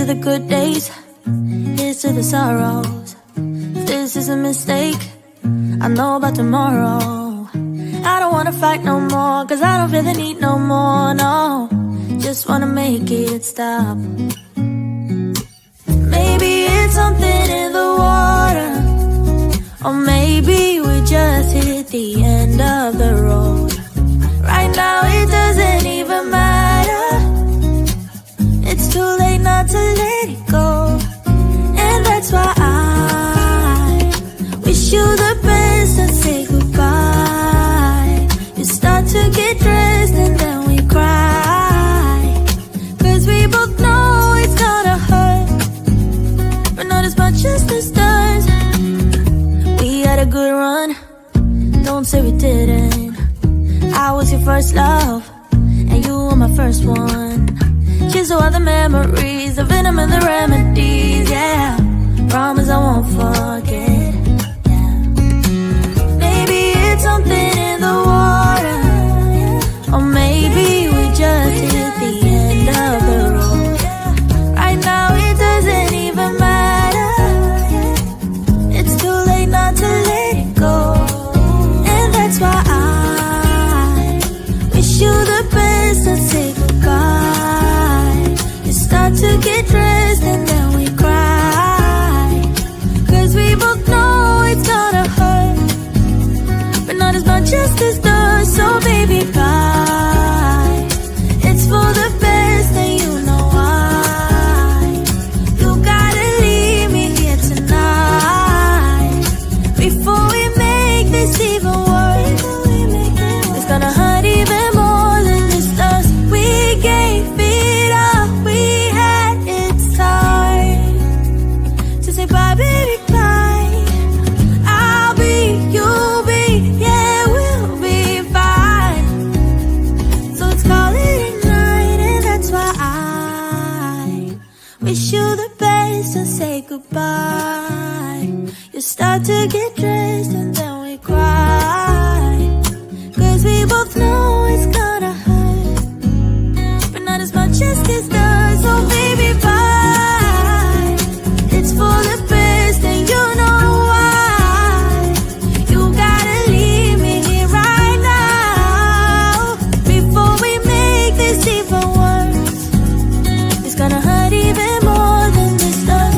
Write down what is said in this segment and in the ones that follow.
to the good days, here's to the sorrows. If this is a mistake, I know about tomorrow. I don't wanna fight no more, cause I don't feel the need no more, no. Just wanna make it stop. Maybe it's something in the water, or maybe we just hit the end of the road. Right now it doesn't even matter. It's too late not to let it go. And that's why I wish you the best and say goodbye. You start to get dressed and then we cry, cause we both know it's gonna hurt, but not as much as this does. We had a good run, don't say we didn't. I was your first love, and you were my first one. Cheers to all the memories, the venom and the remedies, yeah. Promise I won't forget, yeah. Maybe it's something in the water, or maybe we just hit the end of the road. Right now it doesn't even matter. It's too late not to let it go. And that's why I wish you the best and say goodbye. You start to get dressed and then we cry, cause we both know it's gonna hurt, but not as much as this does. So baby, bye. It's for the best and you know why. You gotta leave me here tonight before we make this even worse. It's gonna hurt even more than this does. We gave it up, we had it time to say bye, baby, bye. I'll be, you'll be, yeah, we'll be fine. So let's call it a night, and that's why I wish you the best and say goodbye. You start to get dressed and then we cry, cause we both know it's gonna hurt, but not as much as this does. So baby, bye. It's for the best and you know why. You gotta leave me here right now before we make this even worse. It's gonna hurt even more than this does.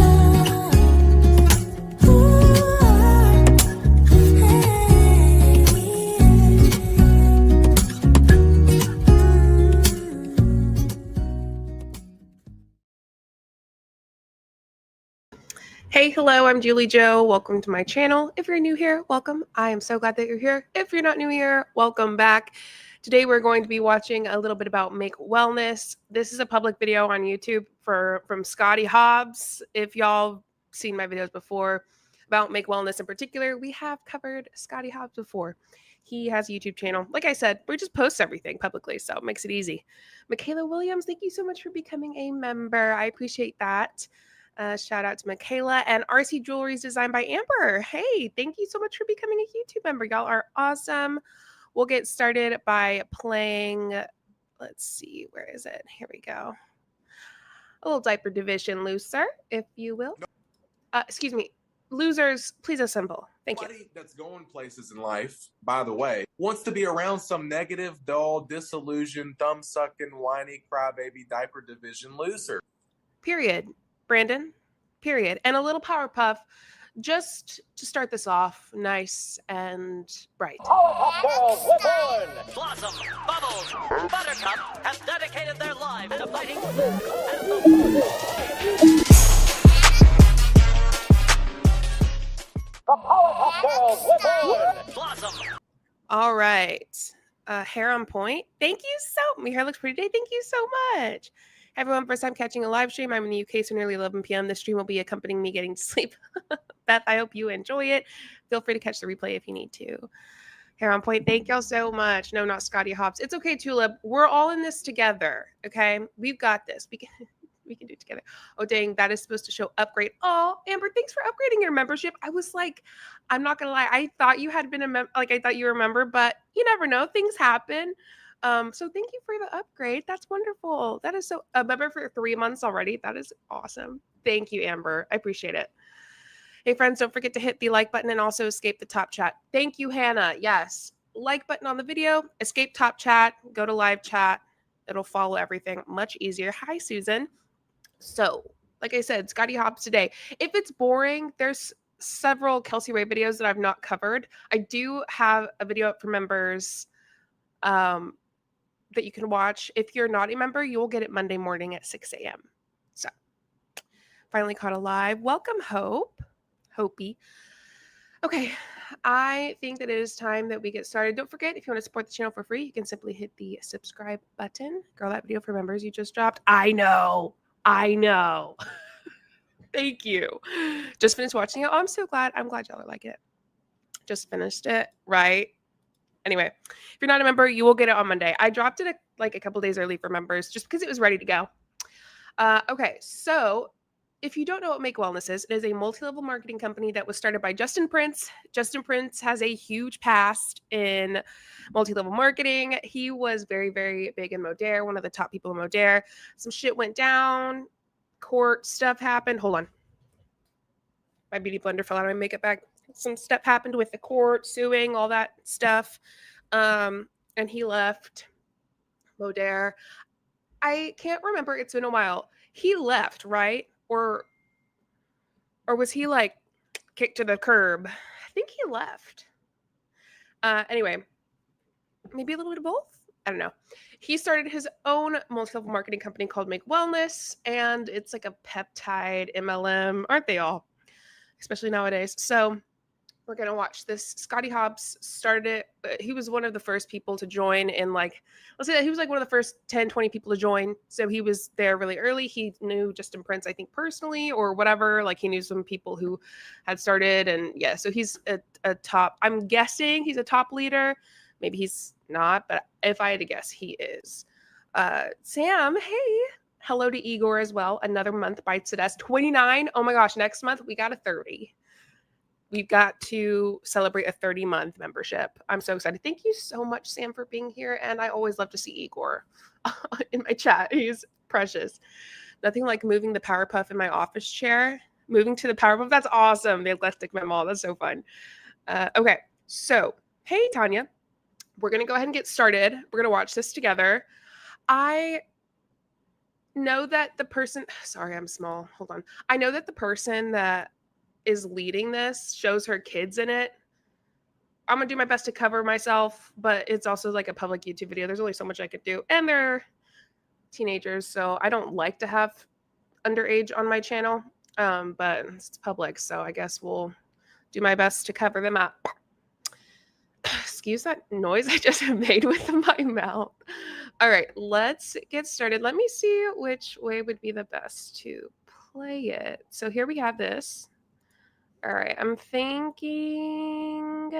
Hey, hello, I'm JulieJo. Welcome to my channel. If you're new here, welcome. I am so glad that you're here. If you're not new here, welcome back. Today we're going to be watching a little bit about Make Wellness. This is a public video on YouTube from Scotty Hobbs. If y'all seen my videos before about Make Wellness in particular, we have covered Scotty Hobbs before. He has a YouTube channel. Like I said, we just post everything publicly, so it makes it easy. Michaela Williams, thank you so much for becoming a member. I appreciate that. Shout out to Michaela. And RC Jewelry is designed by Amber. Hey, thank you so much for becoming a YouTube member. Y'all are awesome. We'll get started by playing, let's see, where is it? Here we go. A little diaper division loser, if you will. Excuse me. Losers, please assemble. Thank you. Everybody that's going places in life, by the way, wants to be around some negative, dull, disillusioned, thumb-sucking, whiny, crybaby, diaper division loser. Period. Brandon, period. And a little Powerpuff just to start this off nice and bright. Powerpuff Girls reborn! Blossom, Bubbles, Buttercup have dedicated their lives to fighting sin and the Powerpuff Girls reborn! Blossom! All right. Hair on point. Thank you so much. My hair looks pretty today. Thank you so much. Everyone, first time catching a live stream. I'm in the UK, so nearly 11 p.m. This stream will be accompanying me getting to sleep. Beth, I hope you enjoy it. Feel free to catch the replay if you need to. Hair on point. Thank y'all so much. No, not Scotty Hobbs. It's okay, Tulip. We're all in this together, okay? We've got this. We can do it together. Oh, dang. That is supposed to show upgrade. Oh, Amber, thanks for upgrading your membership. I was like, I'm not going to lie. I thought you had been I thought you were a member, but you never know. Things happen. So thank you for the upgrade. That's wonderful. That is so a member for 3 months already. That is awesome. Thank you, Amber. I appreciate it. Hey friends, don't forget to hit the like button and also escape the top chat. Thank you, Hannah. Yes. Like button on the video, escape top chat, go to live chat. It'll follow everything much easier. Hi, Susan. So, like I said, Scotty Hobbs today. If it's boring, there's several Kelsey Ray videos that I've not covered. I do have a video up for members that you can watch. If you're not a member, you will get it Monday morning at 6 a.m. So, finally caught a live. Welcome, Hope. Hopi. Okay, I think that it is time that we get started. Don't forget, if you want to support the channel for free, you can simply hit the subscribe button. Girl, that video for members you just dropped. I know. Thank you. Just finished watching it. Oh, I'm so glad. I'm glad y'all like it. Just finished it, right? Anyway, if you're not a member, you will get it on Monday. I dropped it a couple days early for members just because it was ready to go. Okay, so if you don't know what Make Wellness is, it is a multi-level marketing company that was started by Justin Prince. Justin Prince has a huge past in multi-level marketing. He was very, very big in Modere, one of the top people in Modere. Some shit went down. Court stuff happened. Hold on. My beauty blender fell out of my makeup bag. Some stuff happened with the court, suing, all that stuff. And he left Modere. I can't remember. It's been a while. He left, right? Or was he like kicked to the curb? I think he left. Anyway, maybe a little bit of both. I don't know. He started his own multi-level marketing company called Make Wellness, and it's like a peptide MLM, aren't they all? Especially nowadays. So we're going to watch this. Scotty Hobbs started it. He was one of the first people to join in let's say that he was like one of the first 10, 20 people to join. So he was there really early. He knew Justin Prince, I think personally or whatever. Like he knew some people who had started. And yeah, so he's a top, I'm guessing he's a top leader. Maybe he's not, but if I had to guess, he is. Sam, hey. Hello to Igor as well. Another month bites at us. 29. Oh my gosh, next month we got a 30. We've got to celebrate a 30-month membership. I'm so excited. Thank you so much, Sam, for being here. And I always love to see Igor in my chat. He's precious. Nothing like moving the Powerpuff in my office chair. Moving to the Powerpuff. That's awesome. They left my mall. That's so fun. Okay. So, hey, Tanya. We're going to go ahead and get started. We're going to watch this together. I know that the person... Sorry, I'm small. Hold on. I know that the person that is leading this shows her kids in it. I'm gonna do my best to cover myself, but it's also like a public YouTube video. There's only so much I could do, and they're teenagers, so I don't like to have underage on my channel, but it's public, so I guess we'll do my best to cover them up. Excuse that noise I just made with my mouth. All right, let's get started. Let me see which way would be the best to play it. So here we have this. All right, I'm thinking we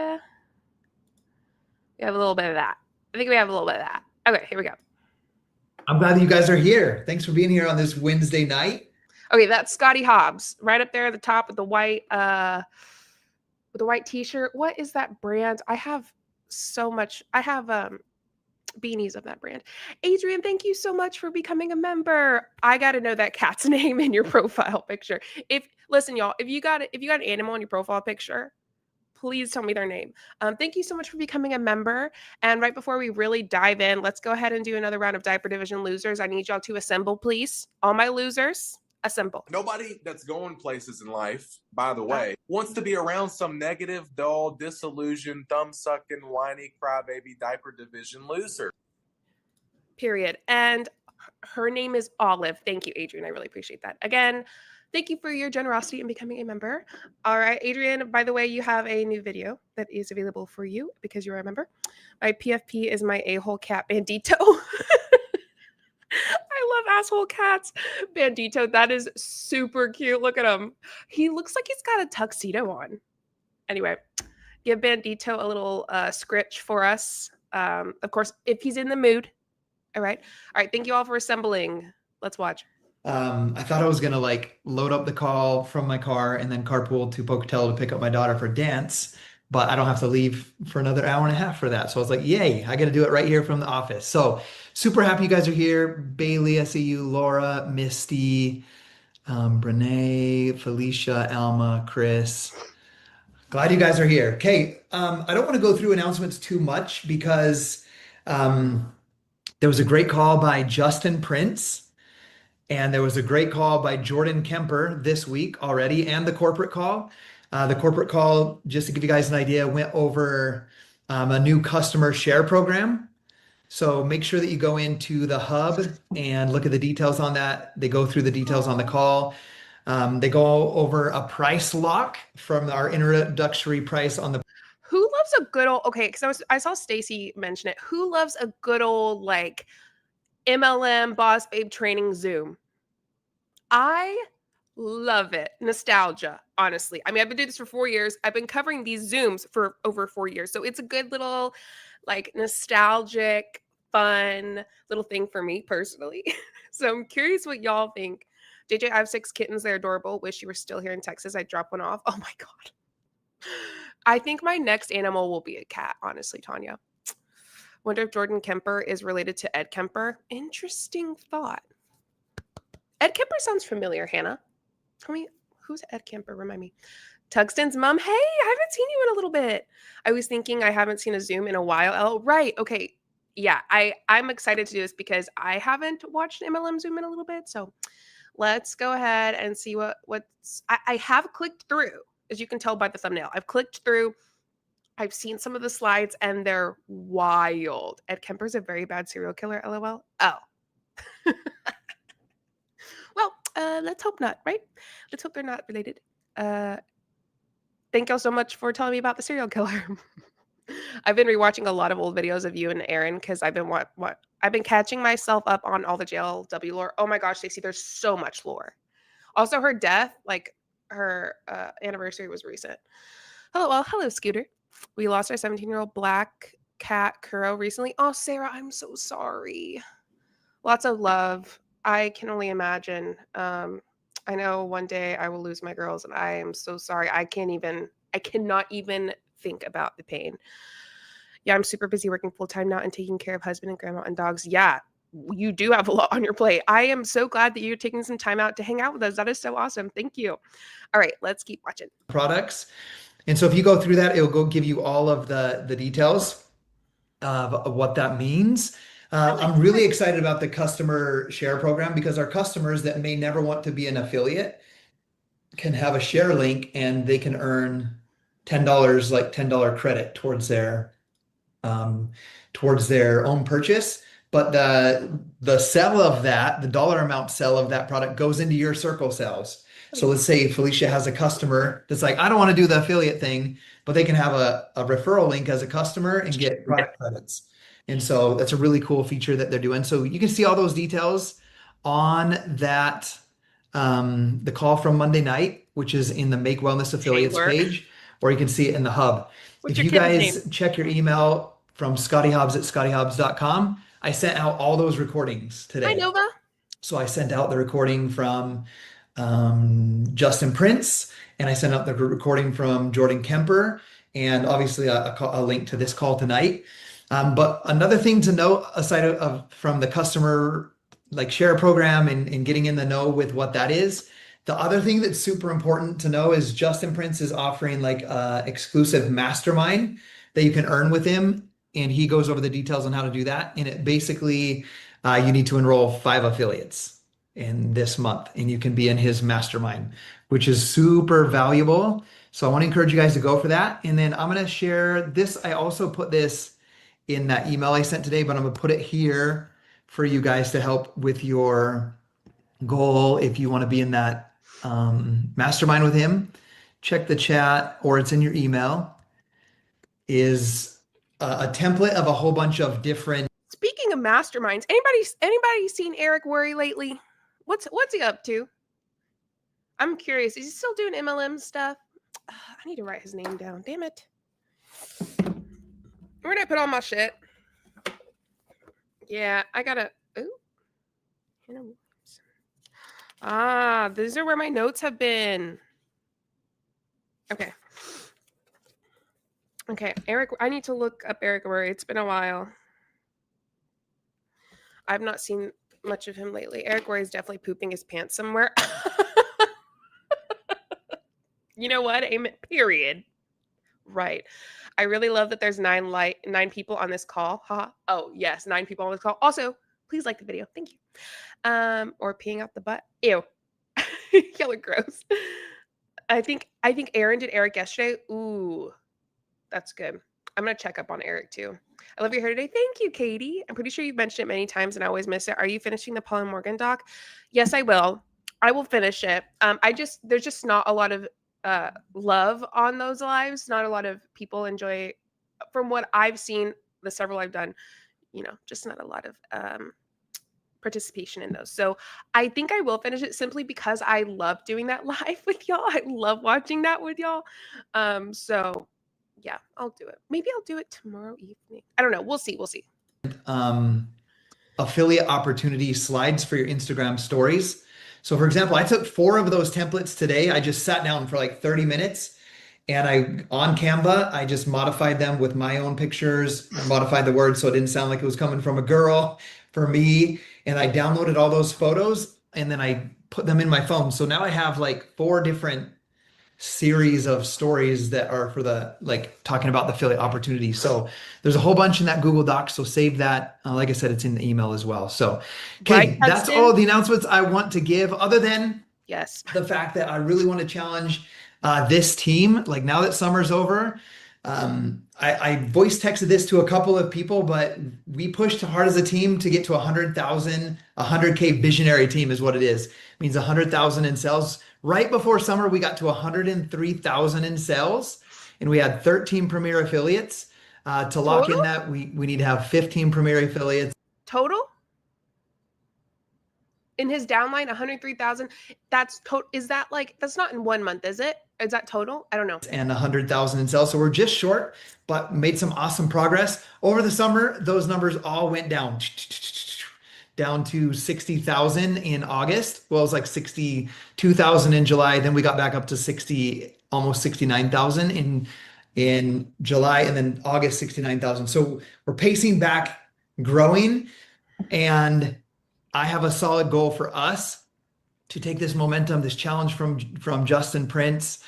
have a little bit of that. I think we have a little bit of that. Okay, here we go. I'm glad that you guys are here. Thanks for being here on this Wednesday night. Okay, that's Scotty Hobbs right up there at the top with the white t-shirt. What is that brand? I have so much. I have beanies of that brand. Adrian, thank you so much for becoming a member. I got to know that cat's name in your profile picture. Listen, y'all, if you got an animal in your profile picture, please tell me their name. Thank you so much for becoming a member. And right before we really dive in, let's go ahead and do another round of diaper division losers. I need y'all to assemble, please. All my losers, assemble. Nobody that's going places in life, by the way, wants to be around some negative, dull, disillusioned, thumb-sucking, whiny, crybaby, diaper division loser. Period. And her name is Olive. Thank you, Adrian. I really appreciate that. Again, thank you for your generosity in becoming a member. All right, Adrian, by the way, you have a new video that is available for you because you're a member. My PFP is my a-hole cat Bandito. I love asshole cats. Bandito, that is super cute. Look at him. He looks like he's got a tuxedo on. Anyway, give Bandito a little scritch for us. Of course, if he's in the mood. All right. All right. Thank you all for assembling. Let's watch. I thought I was going to load up the call from my car and then carpool to Pocatello to pick up my daughter for dance. but I don't have to leave for another hour and a half for that. So I was like, yay, I got to do it right here from the office. So super happy you guys are here. Bailey, I see you, Laura, Misty, Brene, Felicia, Alma, Chris. Glad you guys are here. Okay, I don't want to go through announcements too much because there was a great call by Justin Prince. And there was a great call by Jordan Kemper this week already, and the corporate call. The corporate call, just to give you guys an idea, went over a new customer share program. So make sure that you go into the hub and look at the details on that. They go through the details on the call. They go over a price lock from our introductory price on the. Who loves a good old, okay, because I saw Stacy mention it. Who loves a good old like MLM boss babe training Zoom? I love it. Nostalgia, honestly. I mean, I've been doing this for 4 years. I've been covering these Zooms for over 4 years. So it's a good little like nostalgic, fun little thing for me personally. So I'm curious what y'all think. JJ, I have 6 kittens. They're adorable. Wish you were still here in Texas. I'd drop one off. Oh my God. I think my next animal will be a cat, honestly, Tanya. Wonder if Jordan Kemper is related to Ed Kemper. Interesting thought. Ed Kemper sounds familiar, Hannah. Tell me, who's Ed Kemper? Remind me. Tugsten's mom. Hey, I haven't seen you in a little bit. I was thinking I haven't seen a Zoom in a while. Oh, right. Okay. Yeah, I'm excited to do this because I haven't watched MLM Zoom in a little bit. So let's go ahead and see what's. I have clicked through, as you can tell by the thumbnail. I've clicked through. I've seen some of the slides and they're wild. Ed Kemper's a very bad serial killer, LOL. Oh. Well, let's hope not, right? Let's hope they're not related. Thank y'all so much for telling me about the serial killer. I've been rewatching a lot of old videos of you and Aaron because I've been I've been catching myself up on all the JLW lore. Oh my gosh, Stacey, there's so much lore. Also, her death, like her anniversary was recent. Hello, Scooter. We lost our 17-year-old black cat Kuro recently. Oh, Sarah, I'm so sorry. Lots of love. I can only imagine. I know one day I will lose my girls, and I am so sorry. I cannot even think about the pain. Yeah, I'm super busy working full-time now and taking care of husband and grandma and dogs. Yeah, you do have a lot on your plate. I am so glad that you're taking some time out to hang out with us. That is so awesome. Thank you. All right, let's keep watching. Products. And so if you go through that, it'll go give you all of the details of what that means. I'm really excited about the customer share program because our customers that may never want to be an affiliate can have a share link and they can earn $10, like $10 credit towards their own purchase. But the sell of that, the dollar amount sell of that product goes into your circle sales. So let's say Felicia has a customer that's like, I don't want to do the affiliate thing, but they can have a referral link as a customer and get product credits. And so that's a really cool feature that they're doing. So you can see all those details on that, the call from Monday night, which is in the Make Wellness Affiliates page, or you can see it in the hub. If you guys check your email from Scotty Hobbs at scottyhobbs.com, I sent out all those recordings today. Hi, Nova. So I sent out the recording from Justin Prince, and I sent out the recording from Jordan Kemper, and obviously a link to this call tonight. But another thing to note, aside from the customer like share program and getting in the know with what that is, the other thing that's super important to know is Justin Prince is offering like exclusive mastermind that you can earn with him, and he goes over the details on how to do that. And it basically you need to enroll 5 affiliates in this month, and you can be in his mastermind, which is super valuable. So I want to encourage you guys to go for that. And then I'm going to share this. I also put this in that email I sent today, but I'm going to put it here for you guys to help with your goal. If you want to be in that mastermind with him, check the chat, or it's in your email, is a template of a whole bunch of different. Speaking of masterminds, anybody seen Eric worry lately? What's he up to? I'm curious. Is he still doing MLM stuff? I need to write his name down. Damn it. Where did I put all my shit? Yeah, I gotta. Ooh. These are where my notes have been. Okay. Okay, Eric, I need to look up Eric Murray. It's been a while. I've not seen much of him lately. Eric Murray is definitely pooping his pants somewhere. You know what? Amen. Period. Right. I really love that there's 9 people on this call. Haha. Oh, yes, 9 people on this call. Also, please like the video. Thank you. Or peeing out the butt. Ew. Y'all are gross. I think Aaron did Eric yesterday. Ooh, that's good. I'm gonna check up on Eric too. I love your hair today. Thank you, Katie. I'm pretty sure you've mentioned it many times and I always miss it. Are you finishing the Paul and Morgan doc? Yes, I will. I will finish it. There's just not a lot of love on those lives. Not a lot of people enjoy, from what I've seen, the several I've done, just not a lot of participation in those. So I think I will finish it simply because I love doing that live with y'all. I love watching that with y'all. So yeah, I'll do it. Maybe I'll do it tomorrow evening. I don't know. We'll see. Affiliate opportunity slides for your Instagram stories. So for example, I took 4 of those templates today. I just sat down for like 30 minutes and on Canva, I just modified them with my own pictures, modified the words so it didn't sound like it was coming from a girl for me. And I downloaded all those photos and then I put them in my phone. So now I have like 4 different series of stories that are for talking about the affiliate opportunity. So there's a whole bunch in that Google Doc. So save that. Like I said, it's in the email as well. So, okay, right, that's all the announcements I want to give, other than yes, the fact that I really want to challenge this team. Like now that summer's over, I voice texted this to a couple of people, but we pushed hard as a team to get to 100,000, 100K visionary team is what it is. It means 100,000 in sales. Right before summer, we got to 103,000 in sales, and we had 13 premier affiliates. To lock in that, we need to have 15 premier affiliates. Total? In his downline, 103,000. That's total. Is that that's not in 1 month, is it? Is that total? I don't know. And 100,000 in sales. So we're just short, but made some awesome progress. Over the summer, those numbers all went down to 60,000 in August. Well, it was like 62,000 in July. Then we got back up to almost 69,000 in July, and then August, 69,000. So we're pacing back, growing, and I have a solid goal for us to take this momentum, this challenge from Justin Prince,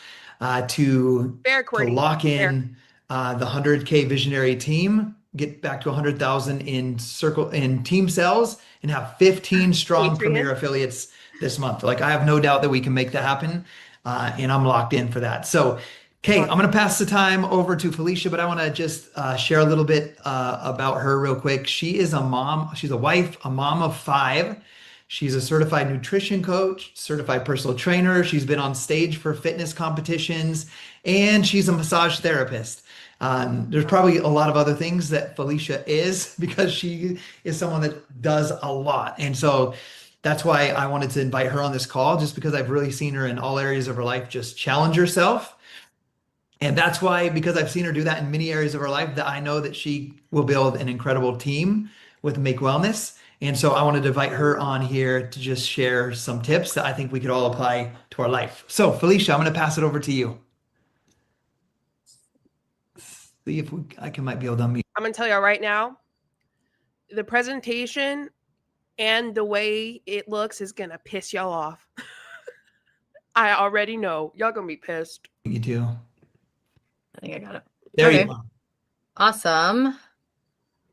to lock in the 100K visionary team, get back to 100,000 in team sales, and have 15 strong premier affiliates this month. Like I have no doubt that we can make that happen, and I'm locked in for that. So, okay, I'm going to pass the time over to Felicia, but I want to just share a little bit about her real quick. She is a mom. She's a wife, a mom of 5. She's a certified nutrition coach, certified personal trainer. She's been on stage for fitness competitions, and she's a massage therapist. There's probably a lot of other things that Felicia is, because she is someone that does a lot. And so that's why I wanted to invite her on this call, just because I've really seen her in all areas of her life just challenge herself. And that's why, because I've seen her do that in many areas of her life, that I know that she will build an incredible team with Make Wellness. And so I wanted to invite her on here to just share some tips that I think we could all apply to our life. So Felicia, I'm going to pass it over to you. See if might be able to unmute. I'm going to tell y'all right now, the presentation and the way it looks is going to piss y'all off. I already know. Y'all going to be pissed. You too. I think I got it. There Okay. you go. Awesome.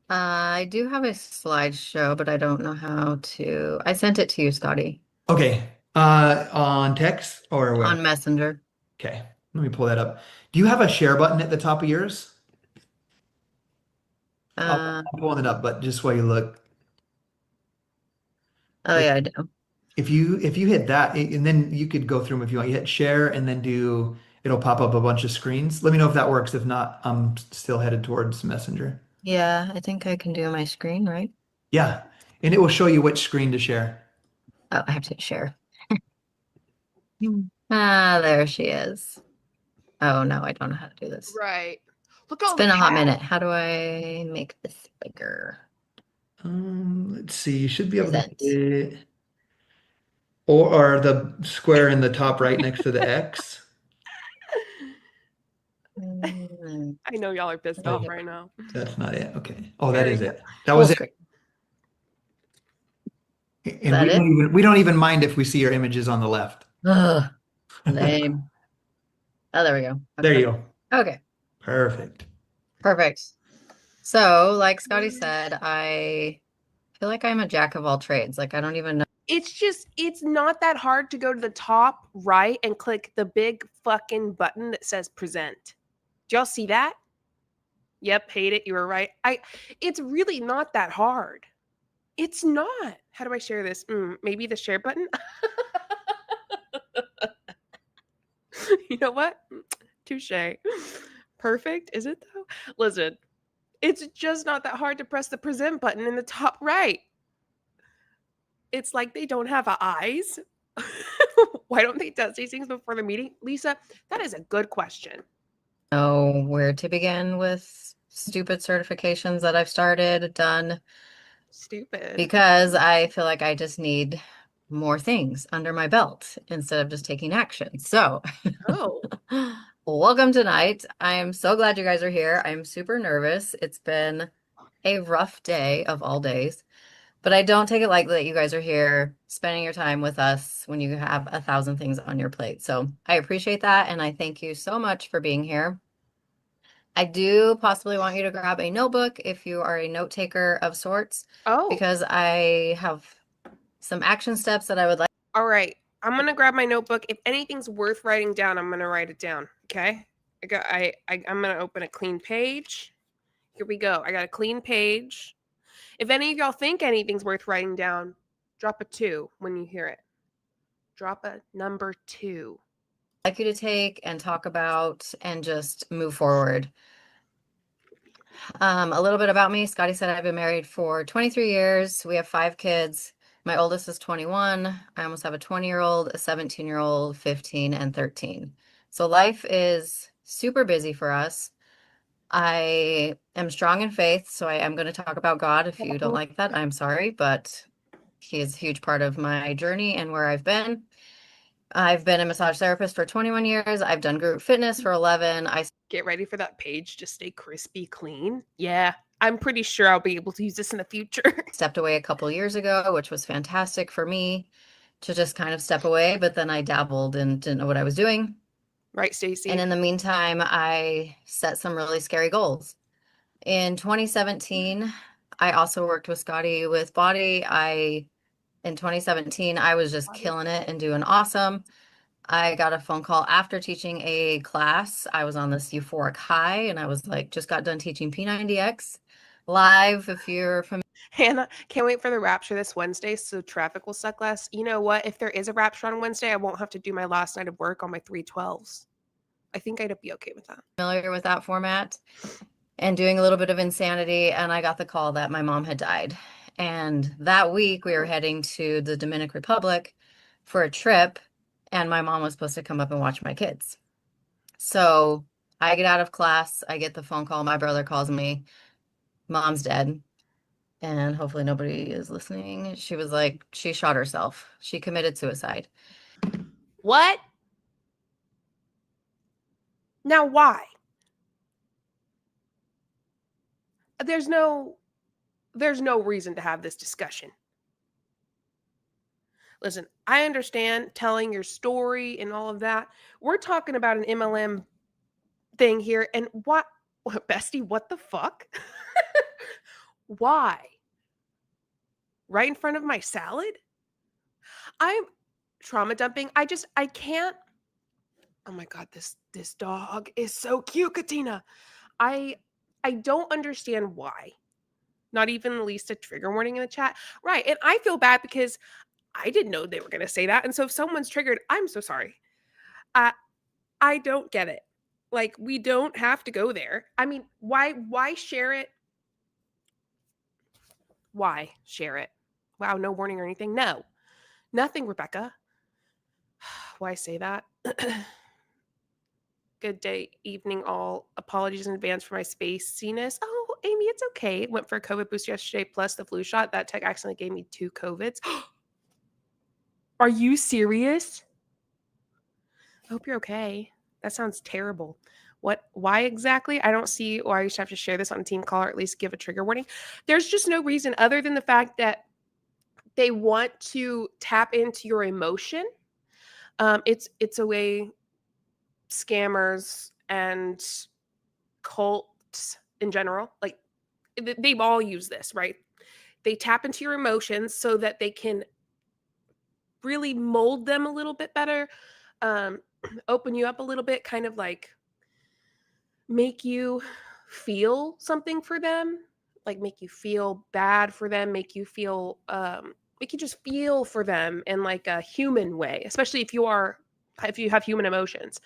I do have a slideshow, but I don't know how to. I sent it to you, Scotty, Okay. On text or where? on Messenger. Okay. Let me pull that up. Do you have a share button at the top of yours? I'm pulling it up, but just while you look. Oh yeah, I do. If you hit that, and then you could go through them if you want. You hit share and then it'll pop up a bunch of screens. Let me know if that works. If not, I'm still headed towards Messenger. Yeah, I think I can do my screen, right? Yeah. And it will show you which screen to share. Oh, I have to share. There she is. Oh no, I don't know how to do this. Right. Look, It's been a hot minute. How do I make this bigger? Let's see. You should be able Present. to hit it. Or the square in the top right next to the X. Mm, I know y'all are pissed off right now. That's not it. Okay. Oh, that There is you it. That full was it. screen. And that it? we don't even mind if we see your images on the left. Ugh, lame. Oh, there we go. There Okay. you go. Okay. Perfect. Perfect. So, like Scotty said, I feel like I'm a jack of all trades. Like, I don't even know. It's not that hard to go to the top right and click the big fucking button that says present. Do y'all see that? Yep, hate it. You were right. It's really not that hard. It's not. How do I share this? Maybe the share button? You know what? Touche. Perfect. Is it though? Listen, it's just not that hard to press the present button in the top right. It's like they don't have eyes. Why don't they test these things before the meeting? Lisa, that is a good question. Know where to begin with stupid certifications that I've started, done, Stupid. because I feel like I just need more things under my belt instead of just taking action. So, Oh, welcome tonight. I am so glad you guys are here. I'm super nervous. It's been a rough day of all days, but I don't take it lightly that you guys are here spending your time with us when you have 1,000 things on your plate. So I appreciate that, and I thank you so much for being here. I do possibly want you to grab a notebook if you are a note taker of sorts, oh. because I have some action steps that I would like. All right. I'm going to grab my notebook. If anything's worth writing down, I'm going to write it down. Okay. I'm going to open a clean page. Here we go. I got a clean page. If any of y'all think anything's worth writing down, drop a 2 when you hear it. Drop a number 2. Like you to take and talk about and just move forward. A little bit about me. Scotty said I've been married for 23 years. We have 5 kids. My oldest is 21. I almost have a 20-year-old, a 17-year-old, 15, and 13. So life is super busy for us. I am strong in faith, so I am going to talk about God. If you don't like that, I'm sorry, but he is a huge part of my journey and where I've been. I've been a massage therapist for 21 years. I've done group fitness for 11. I Get ready for that page to stay crispy clean. Yeah, I'm pretty sure I'll be able to use this in the future. stepped away a couple years ago, which was fantastic for me to just kind of step away, but then I dabbled and didn't know what I was doing. Right, Stacey? And in the meantime, I set some really scary goals. In 2017, I also worked with Scotty with Body. In 2017, I was just killing it and doing awesome. I got a phone call after teaching a class. I was on this euphoric high, and I was like, just got done teaching P90X live. If you're familiar. Hannah, can't wait for the rapture this Wednesday, so traffic will suck less. You know what? If there is a rapture on Wednesday, I won't have to do my last night of work on my 312s. I think I'd be okay with that. Familiar with that format and doing a little bit of insanity, and I got the call that my mom had died. And that week we were heading to the Dominican Republic for a trip, and my mom was supposed to come up and watch my kids. So I get out of class, I get the phone call, my brother calls me, mom's dead. And hopefully nobody is listening. She was like, she shot herself. She committed suicide. What? Now why? There's no reason to have this discussion. Listen, I understand telling your story and all of that. We're talking about an MLM thing here, and what bestie, what the fuck? Why? Right in front of my salad? I'm trauma dumping. I can't. Oh my God, this dog is so cute, Katina. I don't understand why. Not even the least a trigger warning in the chat. Right. And I feel bad because I didn't know they were going to say that. And so if someone's triggered, I'm so sorry. I don't get it. Like, we don't have to go there. I mean, why share it? Why share it? Wow, no warning or anything. No, nothing, Rebecca. Why say that? Good day, evening, all. Apologies in advance for my spaciness. Oh, Amy, it's okay. Went for a COVID boost yesterday, plus the flu shot. That tech accidentally gave me 2 COVIDs. Are you serious? I hope you're okay. That sounds terrible. why exactly? I don't see why you should have to share this on a team call or at least give a trigger warning. There's just no reason other than the fact that they want to tap into your emotion. It's a way scammers and cults in general, like they've all used this, right? They tap into your emotions so that they can really mold them a little bit better, open you up a little bit, kind of like make you feel something for them, like make you feel bad for them, make you just feel for them in like a human way, especially if you have human emotions.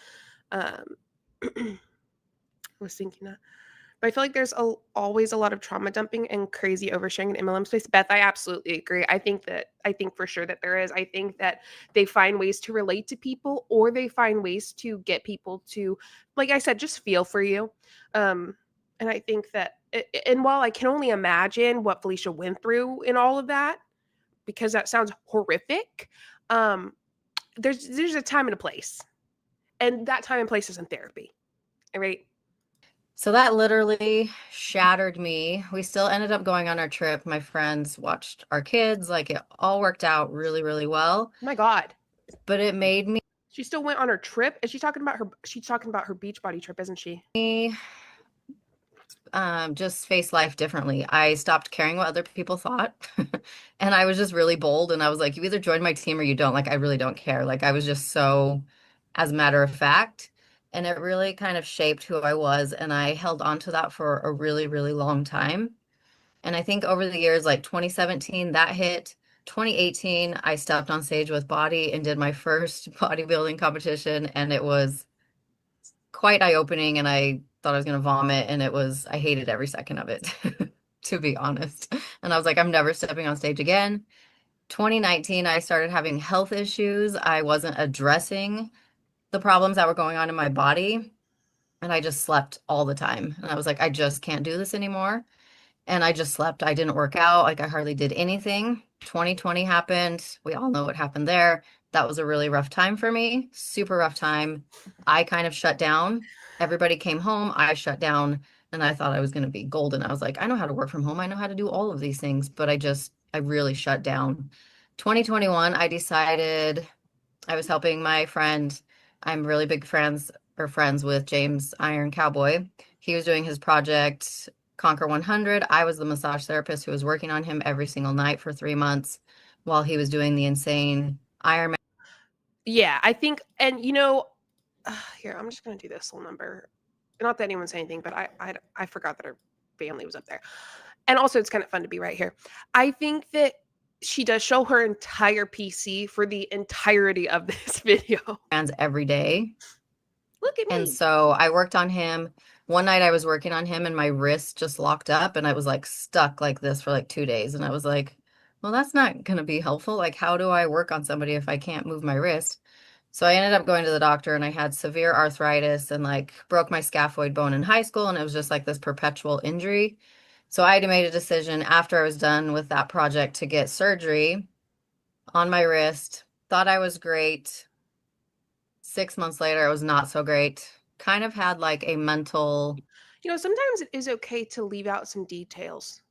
I was thinking that. But I feel like there's always a lot of trauma dumping and crazy oversharing in MLM space. Beth, I absolutely agree. I think for sure that there is. I think that they find ways to relate to people, or they find ways to get people to, like I said, just feel for you. And I think that, and while I can only imagine what Felicia went through in all of that, because that sounds horrific, there's a time and a place. And that time and place is in therapy. All right. So that literally shattered me. We still ended up going on our trip. My friends watched our kids. Like, it all worked out really, really well. Oh my God. But it made me She still went on her trip. Is she's talking about her beach body trip, isn't she? just face life differently. I stopped caring what other people thought. And I was just really bold. And I was like, you either join my team or you don't. Like, I really don't care. Like, I was just so, as a matter of fact. And it really kind of shaped who I was. And I held on to that for a really, really long time. And I think over the years, like 2017, that hit. 2018, I stepped on stage with Body and did my first bodybuilding competition. And it was quite eye-opening. And I thought I was going to vomit. And I hated every second of it, to be honest. And I was like, I'm never stepping on stage again. 2019, I started having health issues. I wasn't addressing the problems that were going on in my body. And I just slept all the time. And I was like, I just can't do this anymore. And I just slept. I didn't work out. Like, I hardly did anything. 2020 happened. We all know what happened there. That was a really rough time for me. Super rough time. I kind of shut down. Everybody came home. I shut down. And I thought I was going to be golden. I was like, I know how to work from home. I know how to do all of these things. But I really shut down. 2021, I decided I was helping my friend. I'm really big friends with James Iron Cowboy. He was doing his project Conquer 100. I was the massage therapist who was working on him every single night for 3 months while he was doing the insane Ironman. Yeah, I think, and here, I'm just going to do this little number. Not that anyone said anything, but I forgot that her family was up there. And also, it's kind of fun to be right here. I think that she does show her entire PC for the entirety of this video. Every day. Look at me. And so I worked on him. One night I was working on him and my wrist just locked up and I was like stuck like this for like 2 days. And I was like, well, that's not going to be helpful. Like, how do I work on somebody if I can't move my wrist? So I ended up going to the doctor and I had severe arthritis and like broke my scaphoid bone in high school. And it was just like this perpetual injury. So I had made a decision after I was done with that project to get surgery on my wrist. Thought I was great. 6 months later, it was not so great. Kind of had like a mental sometimes it is okay to leave out some details.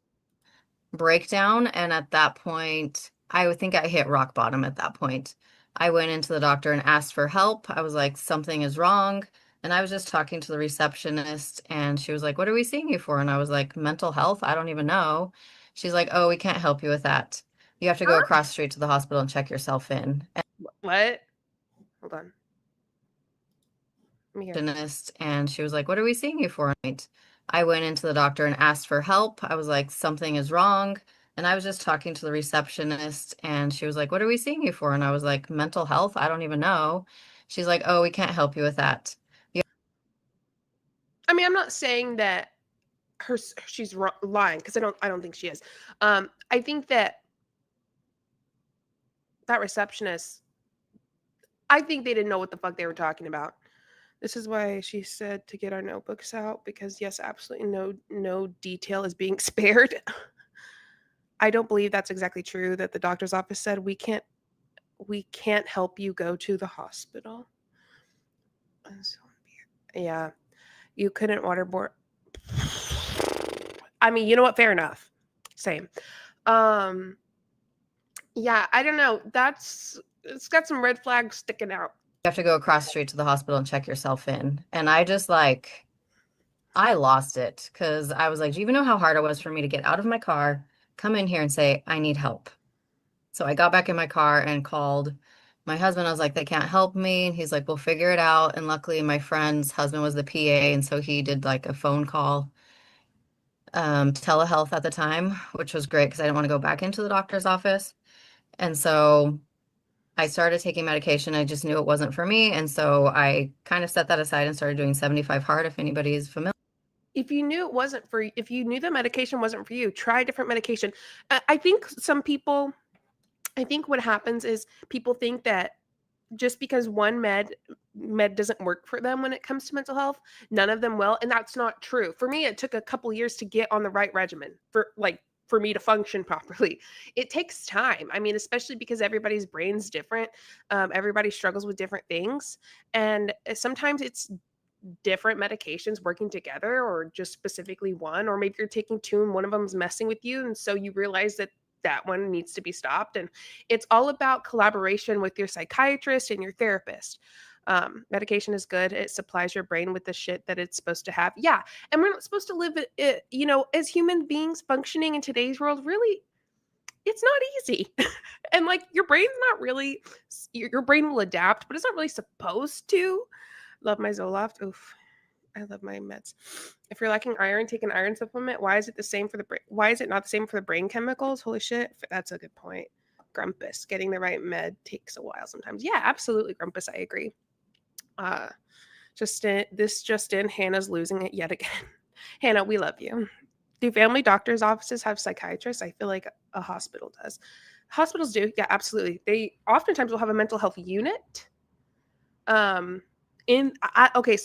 breakdown. And at that point, I would think I hit rock bottom at that point. I went into the doctor and asked for help. I was like, something is wrong. And I was just talking to the receptionist and she was like, what are we seeing you for? And I was like, mental health? I don't even know. She's like, oh, we can't help you with that. You have to go across the street to the hospital and check yourself in. What? Hold on. And she was like, what are we seeing you for? I went into the doctor and asked for help. I was like, something is wrong. And I was just talking to the receptionist and she was like, what are we seeing you for? And I was like, mental health? I don't even know. She's like, oh, we can't help you with that. I mean, I'm not saying that she's lying because I don't think she is. I think that receptionist, I think they didn't know what the fuck they were talking about. This is why she said to get our notebooks out because yes, absolutely no detail is being spared. I don't believe that's exactly true that the doctor's office said we can't help you go to the hospital. Yeah. You couldn't waterboard. I mean, you know what? Fair enough. Same. Yeah, I don't know. It's got some red flags sticking out. You have to go across the street to the hospital and check yourself in. And I just I lost it because I was like, do you even know how hard it was for me to get out of my car, come in here and say, I need help? So I got back in my car and called my husband. I was like, they can't help me. And he's like, we'll figure it out. And luckily my friend's husband was the PA. And so he did like a phone call, telehealth at the time, which was great because I didn't want to go back into the doctor's office. And so I started taking medication. I just knew it wasn't for me. And so I kind of set that aside and started doing 75 hard, if anybody is familiar. If you knew if you knew the medication wasn't for you, try a different medication. I think what happens is people think that just because one med doesn't work for them when it comes to mental health, none of them will. And that's not true. For me, it took a couple years to get on the right regimen for me to function properly. It takes time. I mean, especially because everybody's brain's different. Everybody struggles with different things. And sometimes it's different medications working together, or just specifically one, or maybe you're taking two and one of them's messing with you. And so you realize that one needs to be stopped. And it's all about collaboration with your psychiatrist and your therapist. Medication is good. It supplies your brain with the shit that it's supposed to have. Yeah. And we're not supposed to live it, as human beings functioning in today's world. Really, it's not easy. And like your brain's not really, your brain will adapt, but it's not really supposed to. Love my Zoloft. Oof. I love my meds. If you're lacking iron, take an iron supplement. Why is it the same for the brain? Why is it not the same for the brain chemicals? Holy shit. That's a good point. Grumpus. Getting the right med takes a while sometimes. Yeah, absolutely, Grumpus. I agree. Just in, Hannah's losing it yet again. Hannah, we love you. Do family doctors' offices have psychiatrists? I feel like a hospital does. Hospitals do. Yeah, absolutely. They oftentimes will have a mental health unit. So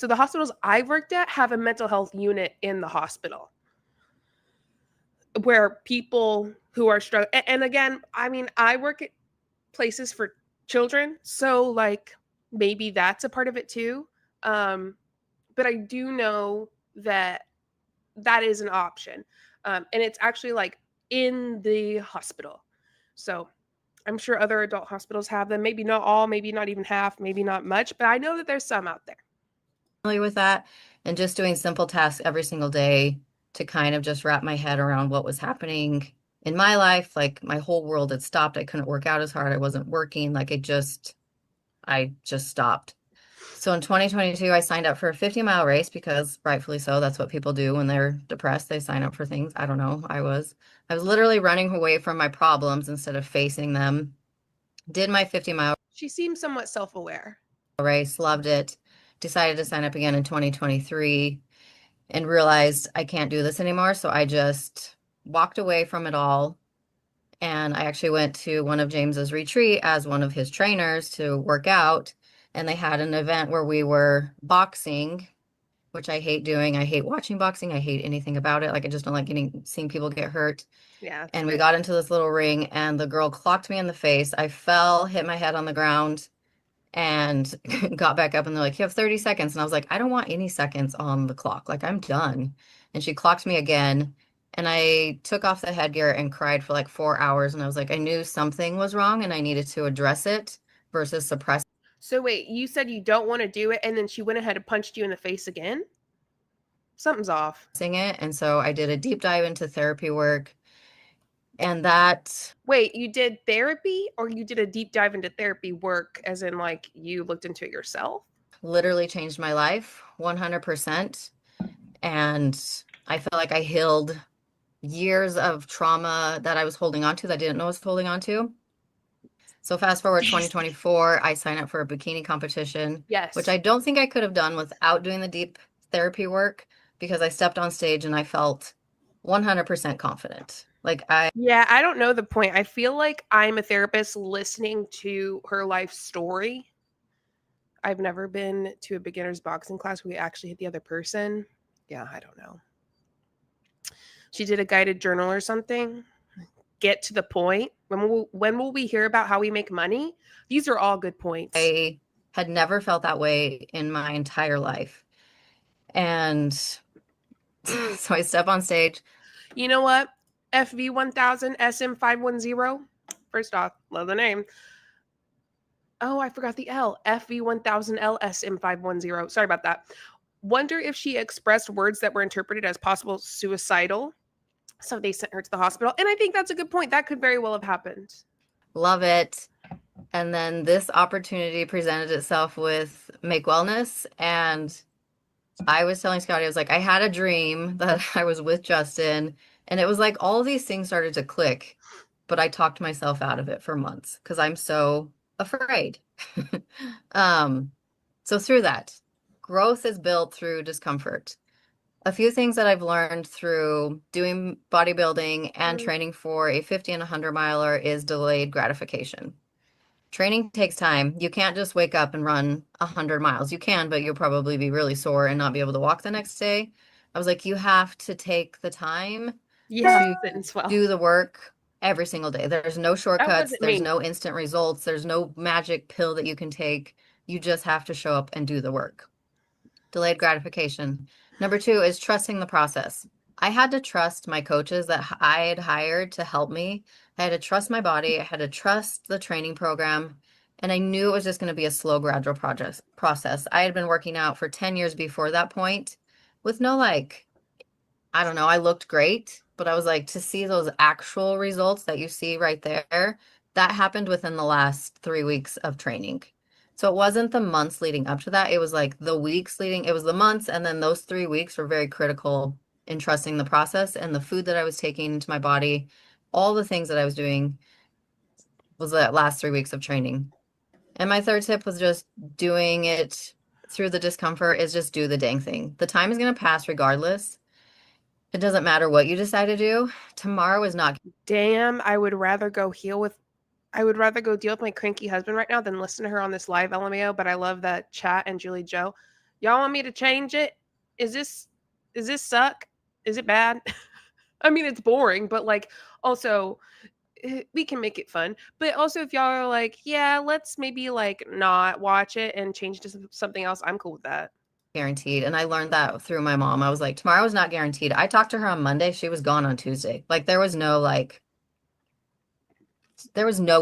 the hospitals I've worked at have a mental health unit in the hospital where people who are struggling, and again, I mean, I work at places for children, so like maybe that's a part of it too. But I do know that is an option. And it's actually like in the hospital. So I'm sure other adult hospitals have them. Maybe not all, maybe not even half, maybe not much, but I know that there's some out there. With that, and just doing simple tasks every single day to kind of just wrap my head around what was happening in my life. Like my whole world had stopped. I couldn't work out as hard. I wasn't working. Like I just stopped. So in 2022, I signed up for a 50-mile race because rightfully so. That's what people do when they're depressed. They sign up for things. I don't know. I was literally running away from my problems instead of facing them. Did my 50-mile. She seems somewhat self-aware. Race, loved it. Decided to sign up again in 2023 and realized I can't do this anymore. So I just walked away from it all. And I actually went to one of James's retreat as one of his trainers to work out. And they had an event where we were boxing, which I hate doing. I hate watching boxing. I hate anything about it. Like I just don't like seeing people get hurt. Yeah. And we got into this little ring and the girl clocked me in the face. I fell, hit my head on the ground, and got back up, and they're like, you have 30 seconds. And I was like, I don't want any seconds on the clock. Like I'm done. And she clocked me again. And I took off the headgear and cried for like 4 hours. And I was like, I knew something was wrong and I needed to address it versus suppress. So wait, you said you don't want to do it, and then she went ahead and punched you in the face again? Something's off. It. And so I did a deep dive into therapy work. And that... Wait, you did therapy, or you did a deep dive into therapy work as in like you looked into it yourself? Literally changed my life 100%. And I feel like I healed years of trauma that I was holding on to that I didn't know I was holding on to. So fast forward 2024, I signed up for a bikini competition. Yes. Which I don't think I could have done without doing the deep therapy work, because I stepped on stage and I felt 100% confident. Yeah, I don't know the point. I feel like I'm a therapist listening to her life story. I've never been to a beginner's boxing class where we actually hit the other person. Yeah, I don't know. She did a guided journal or something. Get to the point. When will we hear about how we make money? These are all good points. I had never felt that way in my entire life. And so I step on stage. You know what? FV1000 SM510. First off, love the name. Oh, I forgot the L. FV1000L SM510. Sorry about that. Wonder if she expressed words that were interpreted as possible suicidal. So they sent her to the hospital. And I think that's a good point. That could very well have happened. Love it. And then this opportunity presented itself with Make Wellness. And I was telling Scotty, I was like, I had a dream that I was with Justin. And it was like all of these things started to click. But I talked myself out of it for months because I'm so afraid. So through that, growth is built through discomfort. A few things that I've learned through doing bodybuilding and training for a 50 and 100 miler is delayed gratification. Training takes time. You can't just wake up and run 100 miles. You can, but you'll probably be really sore and not be able to walk the next day. I was like, you have to take the time Yeah. to do the work every single day. There's no shortcuts. wasn't There's me. no instant results. There's no magic pill that you can take. You just have to show up and do the work. Delayed gratification. Number 2 is trusting the process. I had to trust my coaches that I had hired to help me. I had to trust my body. I had to trust the training program. And I knew it was just going to be a slow, gradual process. I had been working out for 10 years before that point with no, like, I don't know, I looked great, but I was like, to see those actual results that you see right there, that happened within the last 3 weeks of training. So it wasn't the months leading up to that. It was like the weeks leading, it was the months. And then those 3 weeks were very critical in trusting the process and the food that I was taking into my body. All the things that I was doing was that last 3 weeks of training. And my third tip was just doing it through the discomfort is just do the dang thing. The time is going to pass regardless. It doesn't matter what you decide to do. Tomorrow is not. Damn, I would rather go deal with my cranky husband right now than listen to her on this live LMAO, but I love that chat and JulieJo. Y'all want me to change it? Is this suck? Is it bad? I mean, it's boring, but like also we can make it fun. But also if y'all are like, yeah, let's maybe like not watch it and change to something else, I'm cool with that. Guaranteed. And I learned that through my mom. I was like, tomorrow is not guaranteed. I talked to her on Monday. She was gone on Tuesday. Like there was no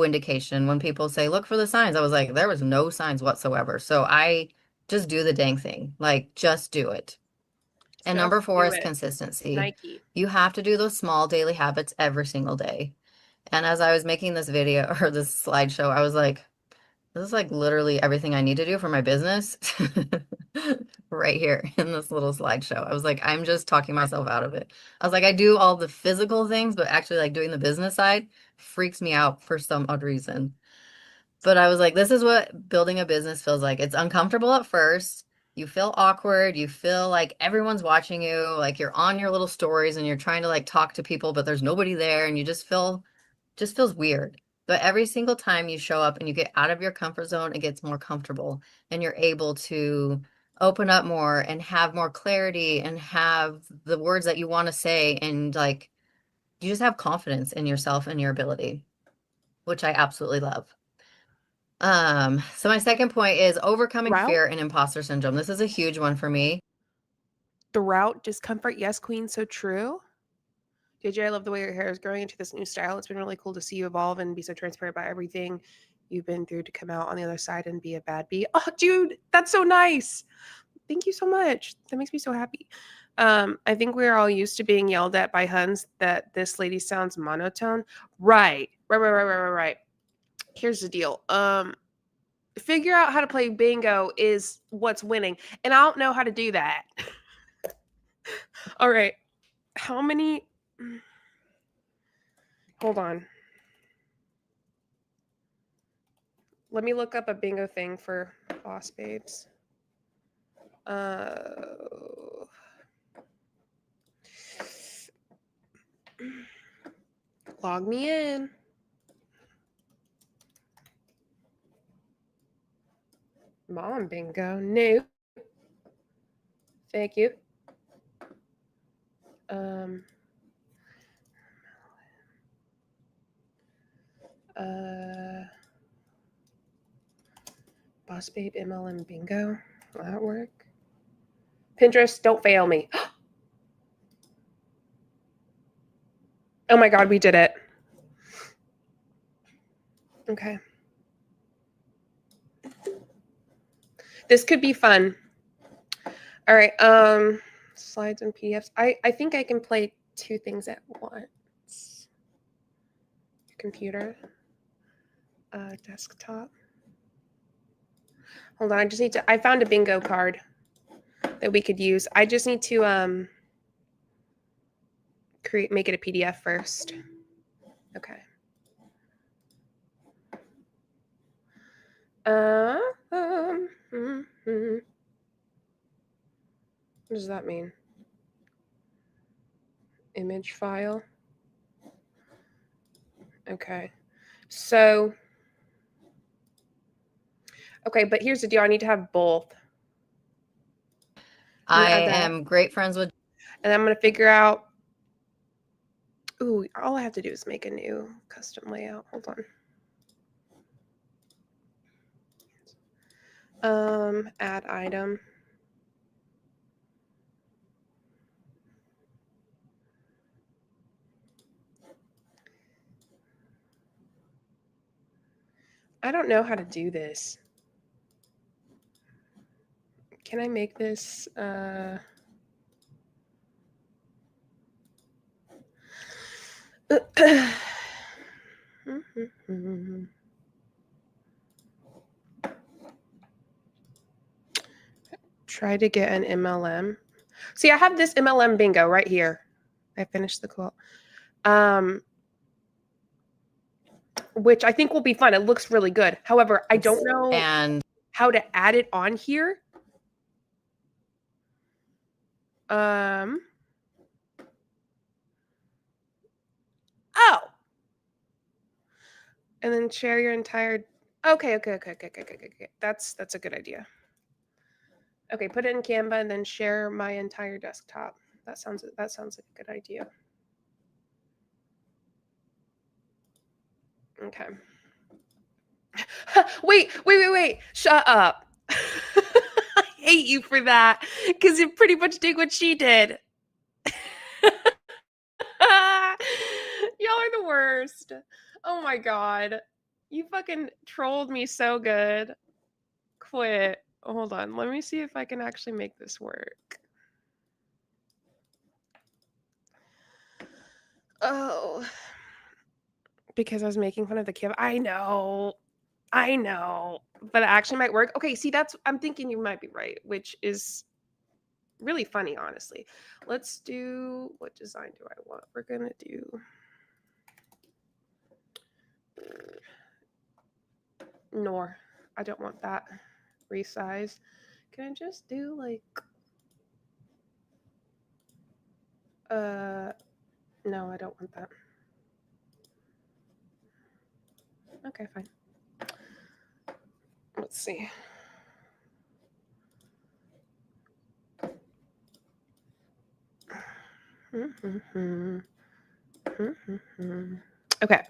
indication when people say, look for the signs. I was like, there was no signs whatsoever. So I just do the dang thing. Like just do it. And Just number 4 do is it. consistency. Nike. You have to do those small daily habits every single day. And as I was making this video or this slideshow, I was like, this is like literally everything I need to do for my business right here in this little slideshow. I was like, I'm just talking myself out of it. I was like, I do all the physical things, but actually like doing the business side freaks me out for some odd reason. But I was like, this is what building a business feels like. It's uncomfortable at first. You feel awkward. You feel like everyone's watching you, like you're on your little stories and you're trying to like talk to people, but there's nobody there and you just feels weird. But every single time you show up and you get out of your comfort zone, it gets more comfortable and you're able to open up more and have more clarity and have the words that you want to say. And like, you just have confidence in yourself and your ability, which I absolutely love. So my second point is overcoming fear and imposter syndrome. This is a huge one for me. The route, discomfort, yes, queen, so true. JJ, I love the way your hair is growing into this new style. It's been really cool to see you evolve and be so transparent about everything you've been through to come out on the other side and be a bad bee. Oh, dude, that's so nice. Thank you so much. That makes me so happy. I think we're all used to being yelled at by Huns that this lady sounds monotone. Right. Here's the deal. Figure out how to play bingo is what's winning. And I don't know how to do that. All right. How many... Hold on. Let me look up a bingo thing for boss babes. Log me in. Mom bingo. No. Thank you. Boss babe MLM bingo. Will that work? Pinterest, don't fail me. Oh my God, we did it. Okay. This could be fun. All right. Slides and PDFs. I think I can play 2 things at once. Computer. Desktop. Hold on. I found a bingo card that we could use. I just need to make it a PDF first. Okay. What does that mean? Image file. Okay. So, okay, but here's the deal. I need to have both. I am great friends with. And I'm going to figure out. Ooh, all I have to do is make a new custom layout. Hold on. Add item. I don't know how to do this. Can I make this? Try to get an MLM. See, I have this MLM bingo right here. I finished the quote. Which I think will be fun. It looks really good. However, I don't know how to add it on here. Oh. And then share your entire. Okay. That's a good idea. Okay, put it in Canva and then share my entire desktop. That sounds like a good idea. Okay. Wait. Shut up. I hate you for that because you pretty much did what she did. Y'all are the worst. Oh my God. You fucking trolled me so good. Quit. Hold on. Let me see if I can actually make this work. Oh. Because I was making fun of the kid. I know. But it actually might work. Okay, see, I'm thinking you might be right, which is really funny, honestly. Let's do, what design do I want? We're going to do. Nor. I don't want that. Resize. Can I just do like no, I don't want that. Okay, fine. Let's see. Okay.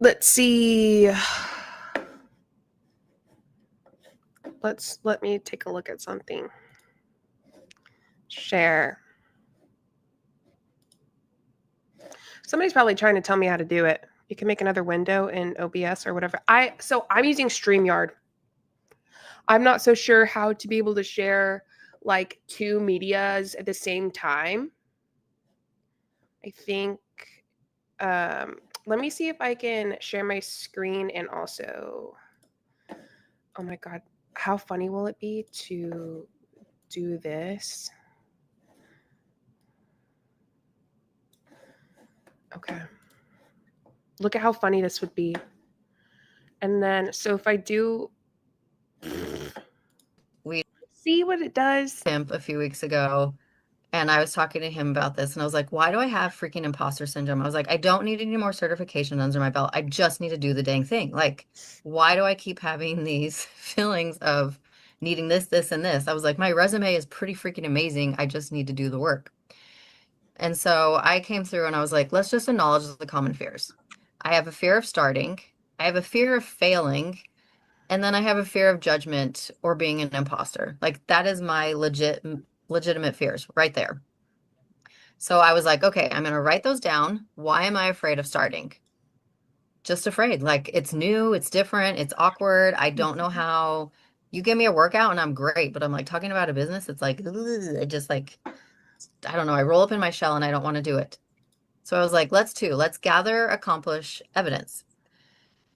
Let's see. Let me take a look at something. Share. Somebody's probably trying to tell me how to do it. You can make another window in OBS or whatever. So I'm using StreamYard. I'm not so sure how to be able to share like 2 medias at the same time. I think let me see if I can share my screen and also, oh my God, how funny will it be to do this? Okay. Look at how funny this would be. And then, so if I do, we see what it does. Him a few weeks ago, and I was talking to him about this, and I was like, why do I have freaking imposter syndrome? I was like, I don't need any more certifications under my belt. I just need to do the dang thing. Like, why do I keep having these feelings of needing this, this, and this? I was like, my resume is pretty freaking amazing. I just need to do the work. And so I came through and I was like, let's just acknowledge the common fears. I have a fear of starting. I have a fear of failing. And then I have a fear of judgment or being an imposter. Like that is my legitimate fears right there. So I was like, okay, I'm going to write those down. Why am I afraid of starting? Just afraid. Like it's new, it's different, it's awkward. I don't know how. You give me a workout and I'm great, but I'm like talking about a business. It's like, ugh, I just like, I don't know. I roll up in my shell and I don't want to do it. So I was like, let's gather, accomplish evidence.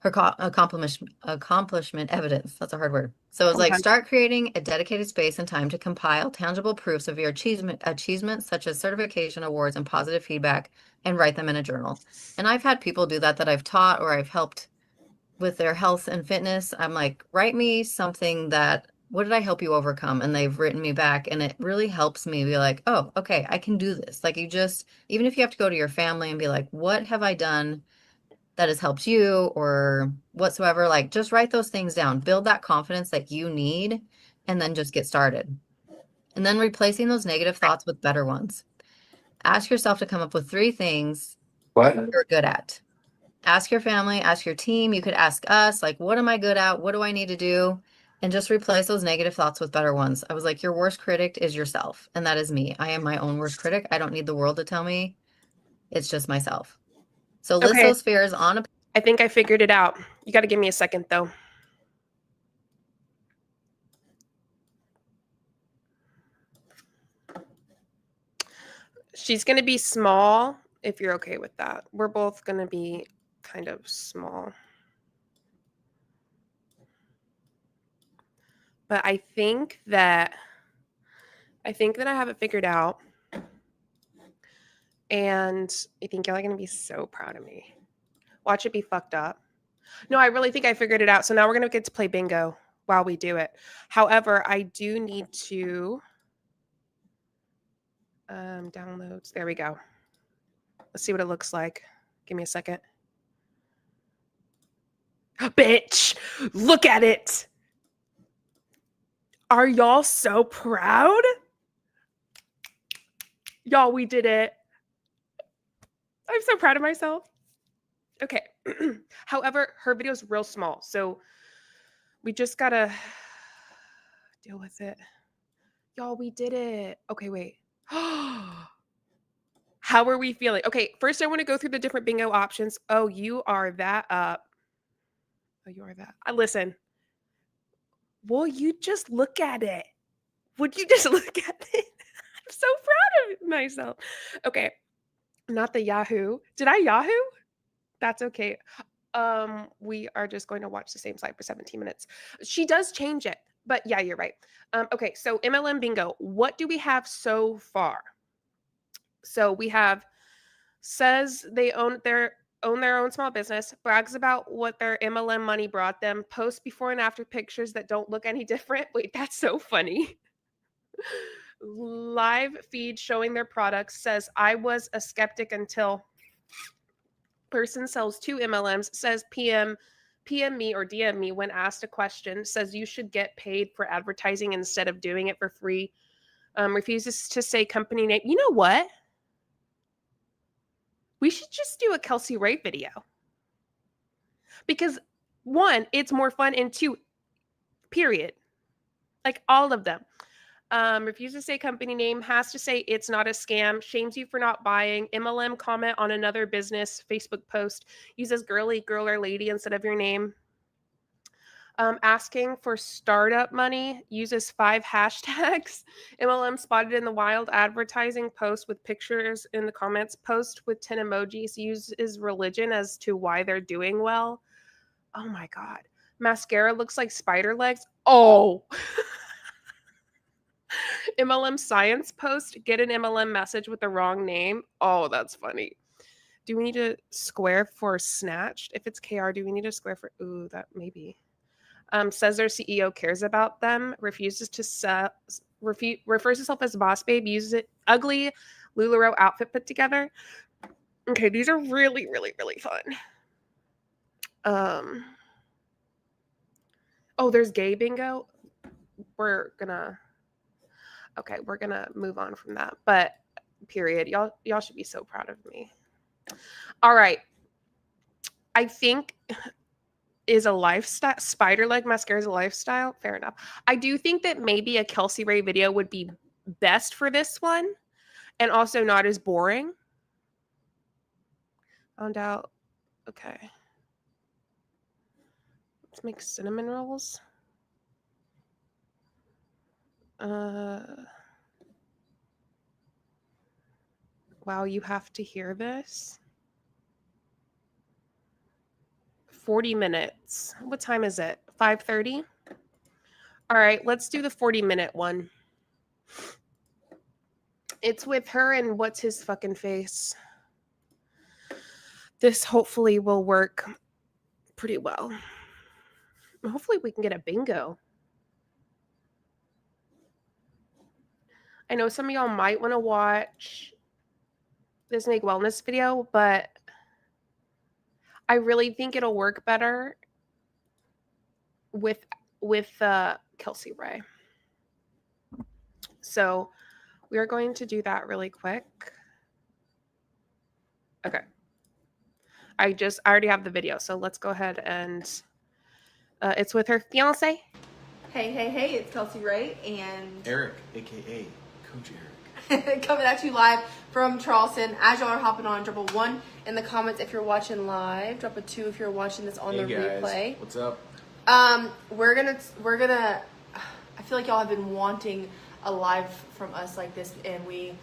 Accomplishment evidence. That's a hard word. So it was like, Okay. start creating a dedicated space and time to compile tangible proofs of your achievements, such as certification, awards, and positive feedback, and write them in a journal. And I've had people do that I've taught or I've helped with their health and fitness. I'm like, write me something what did I help you overcome? And they've written me back, and it really helps me be like, oh, okay, I can do this. Like even if you have to go to your family and be like, what have I done that has helped you or whatsoever, like just write those things down, build that confidence that you need, and then just get started. And then replacing those negative thoughts with better ones. Ask yourself to come up with 3 things you're good at. Ask your family, ask your team. You could ask us, like, what am I good at? What do I need to do? And just replace those negative thoughts with better ones. I was like, your worst critic is yourself. And that is me. I am my own worst critic. I don't need the world to tell me. It's just myself. So list Okay. those fears on a I think I figured it out. You got to give me a second though. She's going to be small if you're okay with that. We're both going to be kind of small. But I think that I have it figured out. And I think y'all are going to be so proud of me. Watch it be fucked up. No, I really think I figured it out. So now we're going to get to play bingo while we do it. However, I do need to downloads. There we go. Let's see what it looks like. Give me a second. Bitch, look at it. Are y'all so proud? Y'all, we did it. I'm so proud of myself. Okay. However, her video is real small, so we just gotta deal with it. Y'all, we did it. Okay, wait. How are we feeling? Okay, first I want to go through the different bingo options. Oh, you are that up. Oh, you are that. Listen. Will you just look at it? Would you just look at it? I'm so proud of myself. Okay. Not the Yahoo. Did I Yahoo? That's okay. We are just going to watch the same slide for 17 minutes. She does change it, but yeah, you're right. Okay, so MLM Bingo. What do we have so far? So we have says they own their own small business, brags about what their MLM money brought them, post before and after pictures that don't look any different. Wait, that's so funny. Live feed showing their products, says I was a skeptic until person sells 2 MLMs, says PM me or DM me when asked a question, says you should get paid for advertising instead of doing it for free, refuses to say company name. You know what? We should just do a Kelsey Ray video. Because 1, it's more fun, and 2, period. Like all of them. Refuses to say company name, has to say it's not a scam, shames you for not buying, MLM comment on another business Facebook post, uses girly, girl, or lady instead of your name. Asking for startup money, uses 5 hashtags. MLM spotted in the wild, advertising post with pictures in the comments, post with 10 emojis, uses religion as to why they're doing well. Oh my God. Mascara looks like spider legs. Oh. MLM science post, get an MLM message with the wrong name. Oh, that's funny. Do we need a square for snatched? If it's KR, do we need a square for, ooh, that maybe. Says their CEO cares about them, refuses to sell, refers herself as boss babe, uses it, ugly LuLaRoe outfit put together. Okay, these are really, really, really fun. Oh, there's gay bingo. We're gonna move on from that. But period. Y'all should be so proud of me. All right. I think is a lifestyle. Spider leg mascara is a lifestyle. Fair enough. I do think that maybe a Kelsey Ray video would be best for this one, and also not as boring. Found out. Okay. Let's make cinnamon rolls. Wow, you have to hear this. 40 minutes. What time is it? 5:30? All right, let's do the 40-minute one. It's with her and what's his fucking face. This hopefully will work pretty well. Hopefully we can get a bingo. I know some of y'all might want to watch this Make Wellness video, but I really think it'll work better with Kelsey Ray. So we are going to do that really quick. Okay. I already have the video, so let's go ahead and it's with her fiance. Hey, it's Kelsey Ray and Eric, aka Coach Eric. coming at you live from Charleston. As y'all are hopping on, drop a 1 in the comments if you're watching live. Drop a 2 if you're watching this on the guys, replay. what's up? We're gonna I feel like y'all have been wanting a live from us like this, and we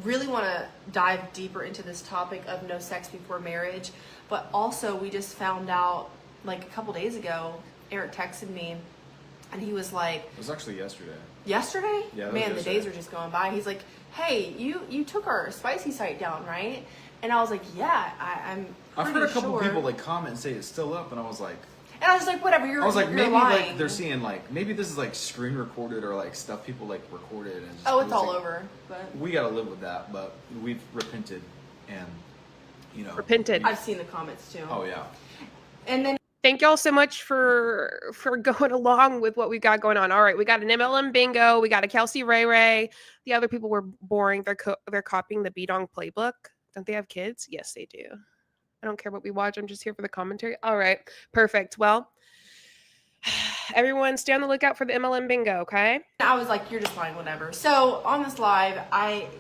really want to dive deeper into this topic of no sex before marriage. But also, we just found out like a couple days ago, Eric texted me and he was like, It was actually yesterday. Yesterday? Yeah, it was man, yesterday. the days are just going by. He's like, hey, you took our spicy site down, right? And I was like, yeah, I've heard a couple sure. people like comment and say it's still up, and I was like, whatever, I was like, you're maybe lying. like they're seeing like maybe this is like screen recorded or like stuff people like recorded and just Oh, it's all posting. over. But We gotta live with that, but we've repented, and you know, Repented. I've seen the comments too. Oh yeah. And then Thank y'all so much for going along with what we got going on. All right, we got an MLM bingo. We got a Kelsey Ray. The other people were boring. They're copying the Bidong playbook. Don't they have kids? Yes, they do. I don't care what we watch. I'm just here for the commentary. All right, perfect. Well, everyone stay on the lookout for the MLM bingo, okay? I was like, you're just lying, whatever. So on this live,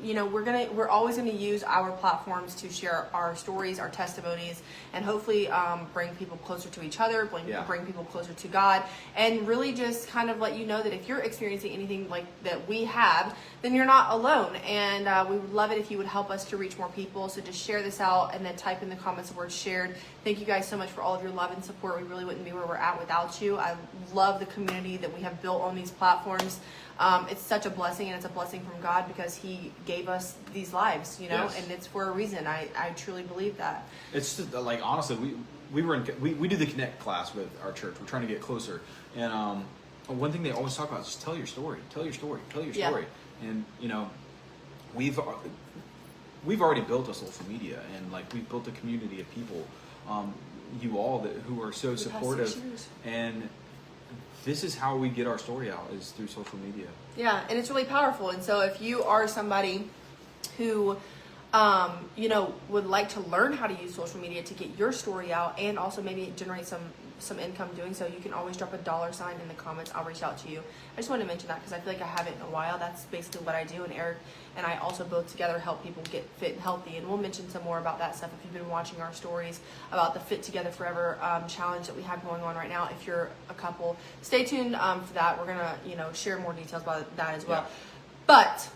we're always gonna use our platforms to share our stories, our testimonies, and hopefully bring people closer to each other, bring people closer to God, and really just kind of let you know that if you're experiencing anything like that we have, then you're not alone. And we would love it if you would help us to reach more people. So just share this out and then type in the comments the word shared. Thank you guys so much for all of your love and support. We really wouldn't be where we're at without you. I love the community that we have built on these platforms. It's such a blessing, and it's a blessing from God because He gave us these lives, you know, Yes. and it's for a reason. I truly believe that. It's just like honestly, we do the Connect class with our church. We're trying to get closer, and one thing they always talk about is just tell your story, tell your story. Yeah. And you know, we've already built a social media, and like we've built a community of people, you all who are so supportive, 6 years. and this is how we get our story out, is through social media. Yeah, and it's really powerful. And so if you are somebody who would like to learn how to use social media to get your story out and also maybe generate some income doing so, you can always drop a $sign in the comments. I'll reach out to you. I just wanted to mention that because I feel like I haven't in a while. That's basically what I do, and Eric and I also both together help people get fit and healthy, and we'll mention some more about that stuff if you've been watching our stories about the Fit Together Forever challenge that we have going on right now. If you're a couple, stay tuned for that. We're gonna share more details about that as well. Yeah. But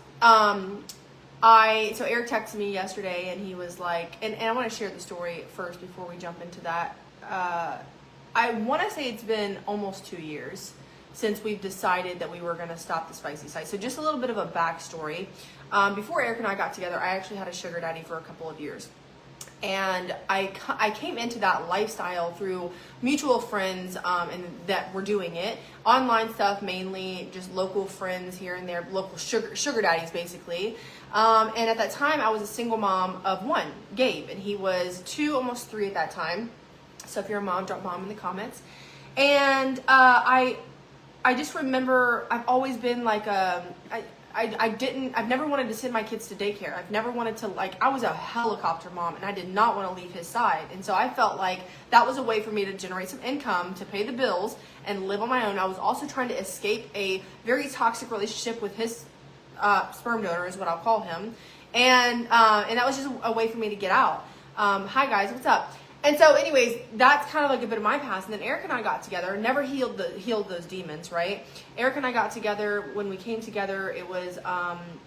so Eric texted me yesterday, and he was like, and I want to share the story first before we jump into that. I want to say it's been almost 2 years since we've decided that we were going to stop the spicy site. So just a little bit of a backstory. Before Eric and I got together, I actually had a sugar daddy for a couple of years. And I came into that lifestyle through mutual friends and that were doing it. Online stuff, mainly just local friends here and there, local sugar daddies basically. And at that time, I was a single mom of one, Gabe, and he was 2, almost 3 at that time. So if you're a mom, drop mom in the comments. And I just remember I've always been like I've never wanted to send my kids to daycare. I've never wanted to, like, I was a helicopter mom and I did not want to leave his side. And so I felt like that was a way for me to generate some income to pay the bills and live on my own. I was also trying to escape a very toxic relationship with his sperm donor, is what I'll call him. And that was just a way for me to get out. Hi guys, what's up? And so anyways, that's kind of like a bit of my past. And then Eric and I got together, never healed those demons, right? Eric and I got together. When we came together, it was,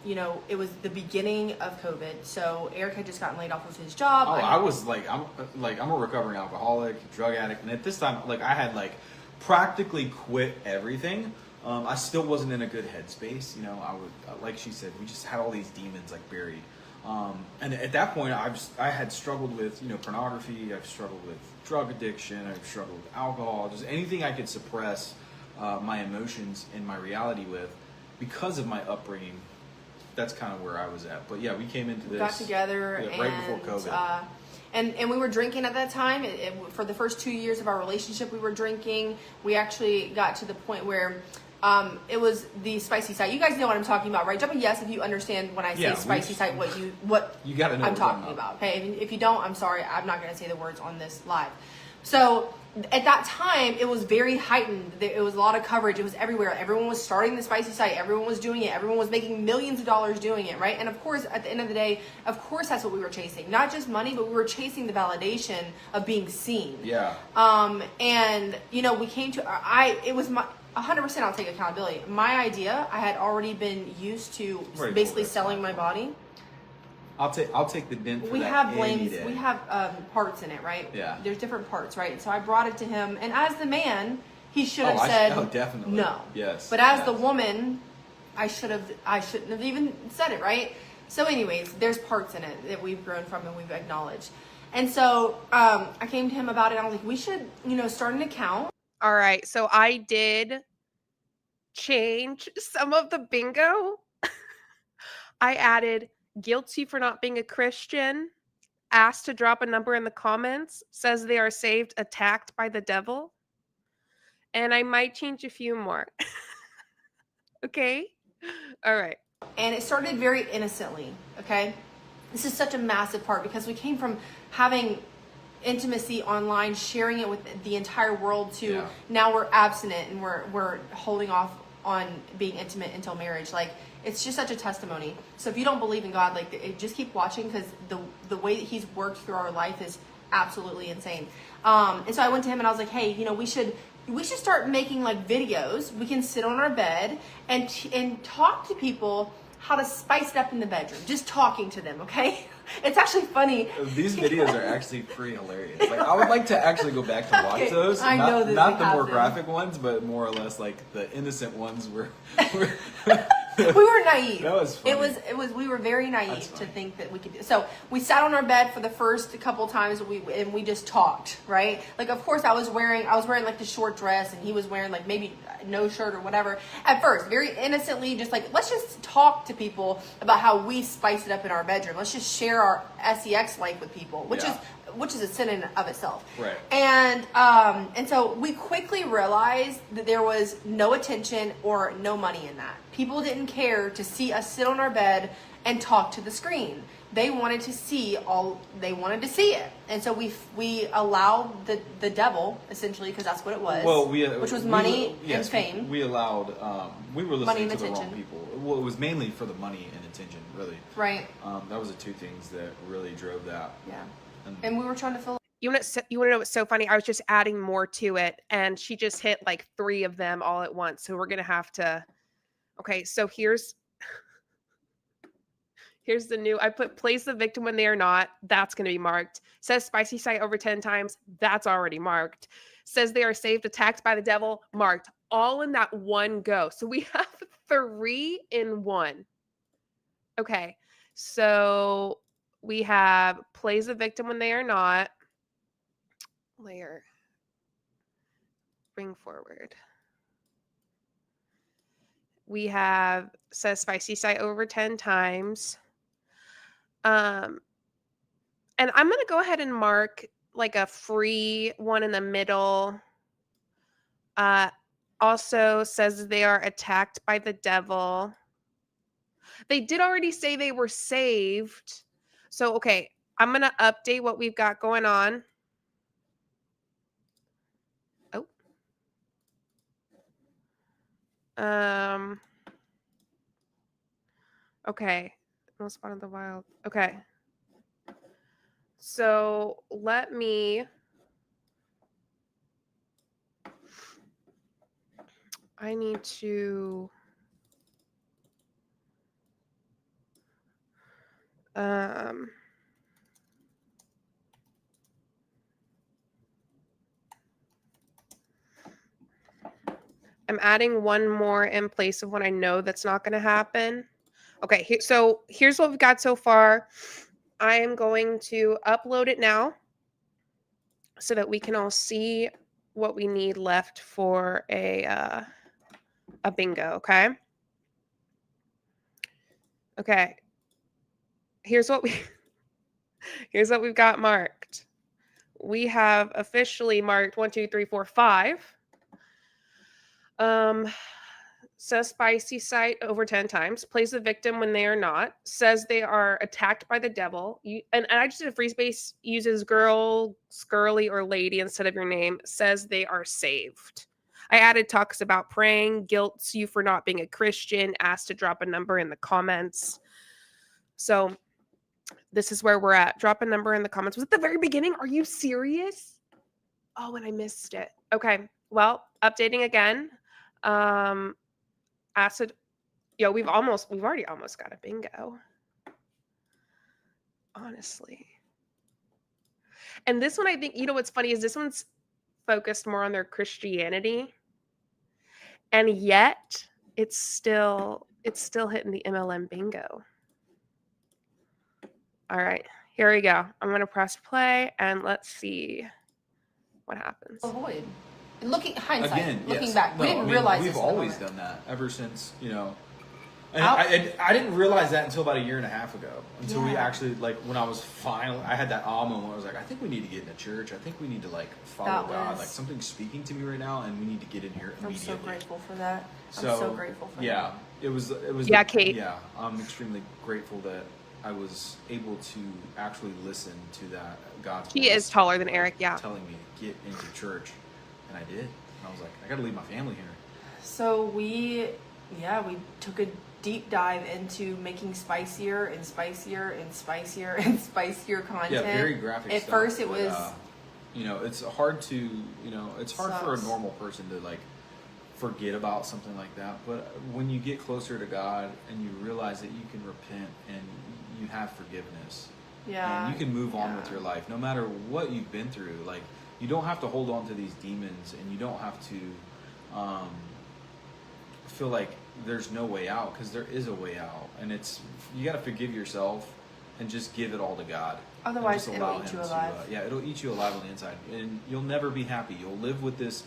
it was the beginning of COVID. So Eric had just gotten laid off of his job. Oh, I was like, I'm a recovering alcoholic, drug addict. And at this time, like, I had like practically quit everything. I still wasn't in a good headspace. You know, I would, like she said, we just had all these demons like buried. And at that point, I had struggled with, pornography. I've struggled with drug addiction. I've struggled with alcohol. Just anything I could suppress my emotions and my reality with because of my upbringing. That's kind of where I was at. But yeah, we came into this. Got together right before COVID. And we were drinking at that time. For the first 2 years of our relationship, we were drinking. We actually got to the point where it was the spicy side. You guys know what I'm talking about, right? Jump a yes if you understand when I say spicy side, what you gotta know I'm talking about. Okay, if you don't, I'm sorry, I'm not going to say the words on this live. So at that time, it was very heightened. It was a lot of coverage. It was everywhere. Everyone was starting the spicy site. Everyone was doing it. Everyone was making millions of dollars doing it, right? And of course, at the end of the day, of course, that's what we were chasing. Not just money, but we were chasing the validation of being seen. Yeah. And we came to it was my 100%. I'll take accountability. My idea. I had already been used to basically selling my body. I'll take the dent for we that have any blames. day. We have parts in it, right? Yeah. There's different parts, right? So I brought it to him, and as the man, he should have said definitely no. Yes. But as the woman, I shouldn't have even said it, right? So anyways, there's parts in it that we've grown from and we've acknowledged. And so I came to him about it. I was like, we should, start an account. All right. So I did change some of the bingo. I added guilty for not being a Christian, asked to drop a number in the comments, says they are saved, attacked by the devil. And I might change a few more. Okay? All right. And it started very innocently, okay? This is such a massive part because we came from having intimacy online, sharing it with the entire world to now we're abstinent and we're holding off on being intimate until marriage. Like, it's just such a testimony. So if you don't believe in God, just keep watching because the way that he's worked through our life is absolutely insane. And so I went to him and I was like, hey, we should start making like videos. We can sit on our bed and talk to people how to spice it up in the bedroom. Just talking to them, okay? It's actually funny. These videos are actually pretty hilarious. Like, I would like to actually go back to watch those. I know that not we the have more them. graphic ones, but more or less like the innocent ones were We were naive. That was funny. It was we were very naive That's to funny. think that we could do. So we sat on our bed for the first couple times and we just talked, right? Like, of course I was wearing like the short dress and he was wearing like maybe no shirt or whatever. At first, very innocently, just like, let's just talk to people about how we spice it up in our bedroom. Let's just share our sex life with people, which is a sin in of itself. Right. And so we quickly realized that there was no attention or no money in that. People didn't care to see us sit on our bed and talk to the screen. They wanted to see it. And so we allowed the devil, essentially, because that's what it was. Well, which was money and fame. We allowed. We were Money listening and to the wrong attention. people. Well, it was mainly for the money and attention, really. Right. That was the two things that really drove that. Yeah. And we were trying to fill. You want to know what's so funny? I was just adding more to it, and she just hit like 3 of them all at once. So we're going to have to... Okay, so here's the new. I put plays the victim when they are not. That's going to be marked. Says spicy site over 10 times. That's already marked. Says they are saved, attacked by the devil. Marked. All in that one go. So we have 3 in 1. Okay, so we have plays the victim when they are not. Layer. Bring forward. We have says spicy site over 10 times. And I'm going to go ahead and mark like a free one in the middle. Also says they are attacked by the devil. They did already say they were saved. So, okay, I'm going to update what we've got going on. Oh. Okay. Most Spawn of the Wild. Okay. So, let me... I need to... I'm adding one more in place of when I know that's not going to happen. Okay, so here's what we've got so far. I am going to upload it now so that we can all see what we need left for a bingo, okay? Okay. Here's what we've got marked. We have officially marked 1, 2, 3, 4, 5. Says spicy site over 10 times, plays the victim when they are not, says they are attacked by the devil. And I just did a free space, uses girl, skirly, or lady instead of your name, says they are saved. I added talks about praying, guilts you for not being a Christian, asked to drop a number in the comments. So this is where we're at. Drop a number in the comments. Was it the very beginning? Are you serious? Oh, and I missed it. Okay, well, updating again. Acid, we've already almost got a bingo, honestly. And this one, I think, what's funny is this one's focused more on their Christianity, and yet it's still hitting the MLM bingo. All right, here we go. I'm gonna press play and let's see what happens. Avoid. And looking hindsight, Again, looking yes. back, we No, didn't I mean, realize we've this in the always moment. done that ever since, And I didn't realize that until about a year and a half ago. Until we actually, when I was I had that awe moment where I was like, I think we need to get in a church. I think we need to follow God. Like something's speaking to me right now, and we need to get in here immediately. I'm so grateful for that. So, I'm so grateful for that. Yeah, it was. Yeah, Kate. Yeah, I'm extremely grateful that I was able to actually listen to that God's voice. He is taller than Eric. Yeah, telling me to get into church, and I did. And I was like, I got to leave my family here. So we took a deep dive into making spicier and spicier and spicier and spicier content. Yeah, very graphic At stuff. first it was, it's hard to, it's hard for a Sucks. normal person to forget about something like that. But when you get closer to God and you realize that you can repent and you have forgiveness, and you can move on with your life, no matter what you've been through. You don't have to hold on to these demons, and you don't have to feel like there's no way out, because there is a way out, and you got to forgive yourself and just give it all to God. Otherwise, it'll eat you alive. It'll eat you alive on the inside, and you'll never be happy. You'll live with this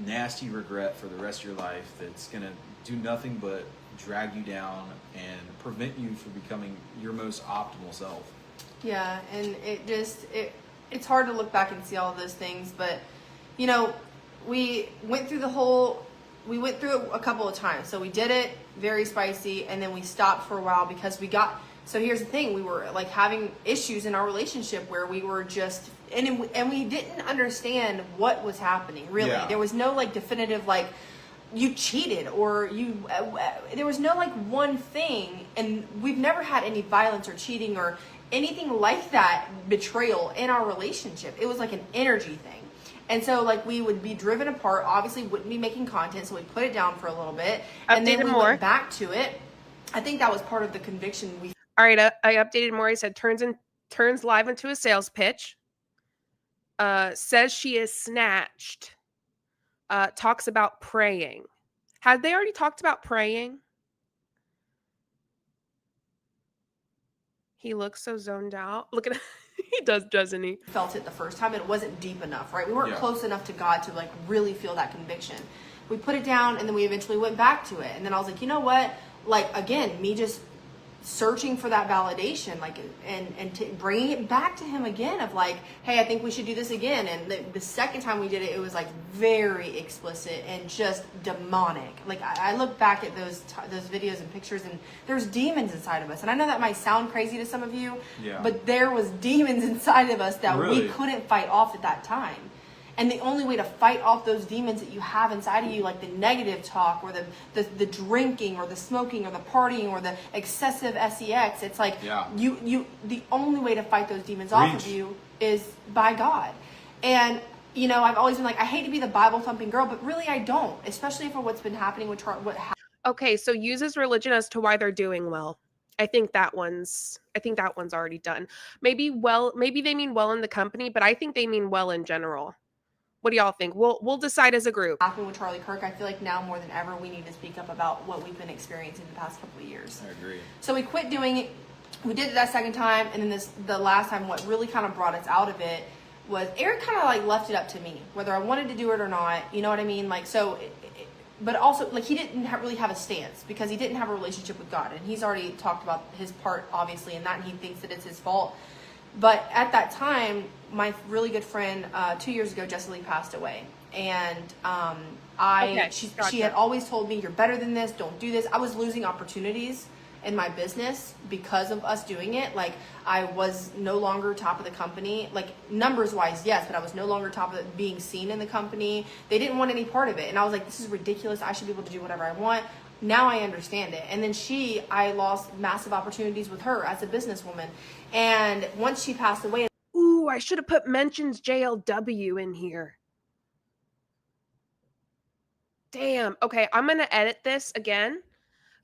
nasty regret for the rest of your life that's gonna do nothing but drag you down and prevent you from becoming your most optimal self. Yeah, and it's hard to look back and see all of those things, but we went through it a couple of times. So we did it very spicy, and then we stopped for a while because so here's the thing, we were having issues in our relationship where we were just, and we didn't understand what was happening, really. Yeah. There was no definitive, you cheated, or there was no one thing, and we've never had any violence or cheating or anything like that, betrayal in our relationship. It was an energy thing. And so we would be driven apart, obviously wouldn't be making content, so we put it down for a little bit, and then we went back to it. I think that was part of the conviction we. All right, I updated more. He said turns live into a sales pitch. Says she is snatched. Talks about praying. Had they already talked about praying? He looks so zoned out. Look at he does, doesn't he? Felt it the first time. It wasn't deep enough, right? We weren't close enough to God to really feel that conviction. We put it down, and then we eventually went back to it. And then I was like, you know what? Again, me just searching for that validation, like, and bringing it back to him again of like, hey, I think we should do this again. And the second time we did it, it was like very explicit and just demonic. Like I look back at those videos and pictures, and there's demons inside of us. And I know that might sound crazy to some of you, but there was demons inside of us that we couldn't fight off at that time. And the only way to fight off those demons that you have inside of you, like the negative talk or the drinking or the smoking or the partying or the excessive sex, it's like you the only way to fight those demons off of you is by God. And you know, I've always been like, I hate to be the Bible thumping girl, but really I don't, especially for what's been happening with Okay, so uses religion as to why they're doing well. I think that one's already done. Maybe they mean well in the company, but I think they mean well in general. What do y'all think? We'll decide as a group. Happening with Charlie Kirk, I feel like now more than ever we need to speak up about what we've been experiencing the past couple of years. I agree. So we quit doing it. We did it that second time, and then the last time, what really kind of brought us out of it was Eric kind of like left it up to me whether I wanted to do it or not. You know what I mean? Like so. But also, like, he didn't really have a stance because he didn't have a relationship with God, and he's already talked about his part obviously in that, and he thinks that it's his fault. But at that time, my really good friend, 2 years ago, Jessie Lee passed away. And she had always told me, you're better than this, don't do this. I was losing opportunities in my business because of us doing it. Like, I was no longer top of the company. Like, numbers-wise, yes, but I was no longer top of it, being seen in the company. They didn't want any part of it. And I was like, this is ridiculous. I should be able to do whatever I want. Now I understand it. And then I lost massive opportunities with her as a businesswoman. And once she passed away. Ooh, I should have put mentions JLW in here. Damn. Okay, I'm going to edit this again.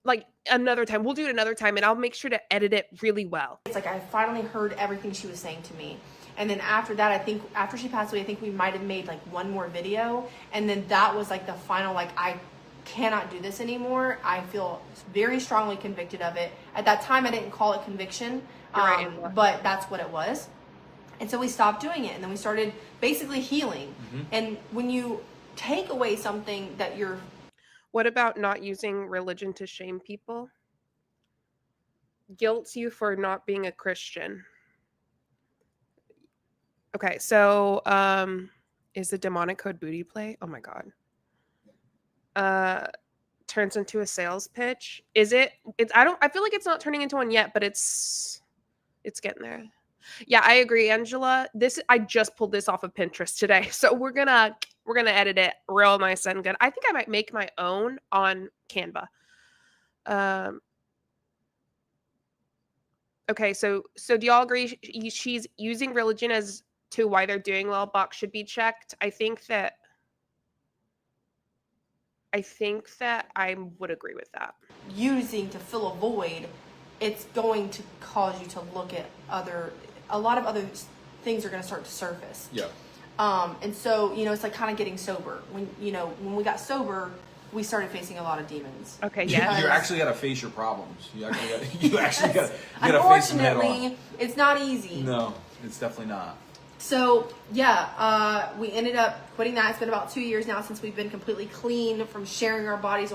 Like another time. We'll do it another time, and I'll make sure to edit it really well. It's like I finally heard everything she was saying to me. And then after that, I think after she passed away, I think we might have made like one more video. And then that was like the final, like, I cannot do this anymore. I feel very strongly convicted of it. At that time, I didn't call it conviction, but that's what it was. And so we stopped doing it, and then we started basically healing. And when you take away something that you're... What about not using religion to shame people? Guilts you for not being a Christian. Okay, so is the demonic code booty play? Oh my god. Turns into a sales pitch. Is it? I feel like it's not turning into one yet, but it's getting there. Yeah, I agree, Angela. I just pulled this off of Pinterest today. So we're gonna edit it real nice and good. I think I might make my own on Canva. Okay, so do y'all agree she's using religion as to why they're doing well? Box should be checked. I think that I would agree with that. Using to fill a void, it's going to cause you to look at a lot of other things are going to start to surface. Yeah. And so, you know, it's like kind of getting sober. When we got sober, we started facing a lot of demons. Okay, yeah. You actually got to face your problems. You actually got to face them head on. Unfortunately, it's not easy. No, it's definitely not. So, yeah, we ended up quitting that. It's been about 2 years now since we've been completely clean from sharing our bodies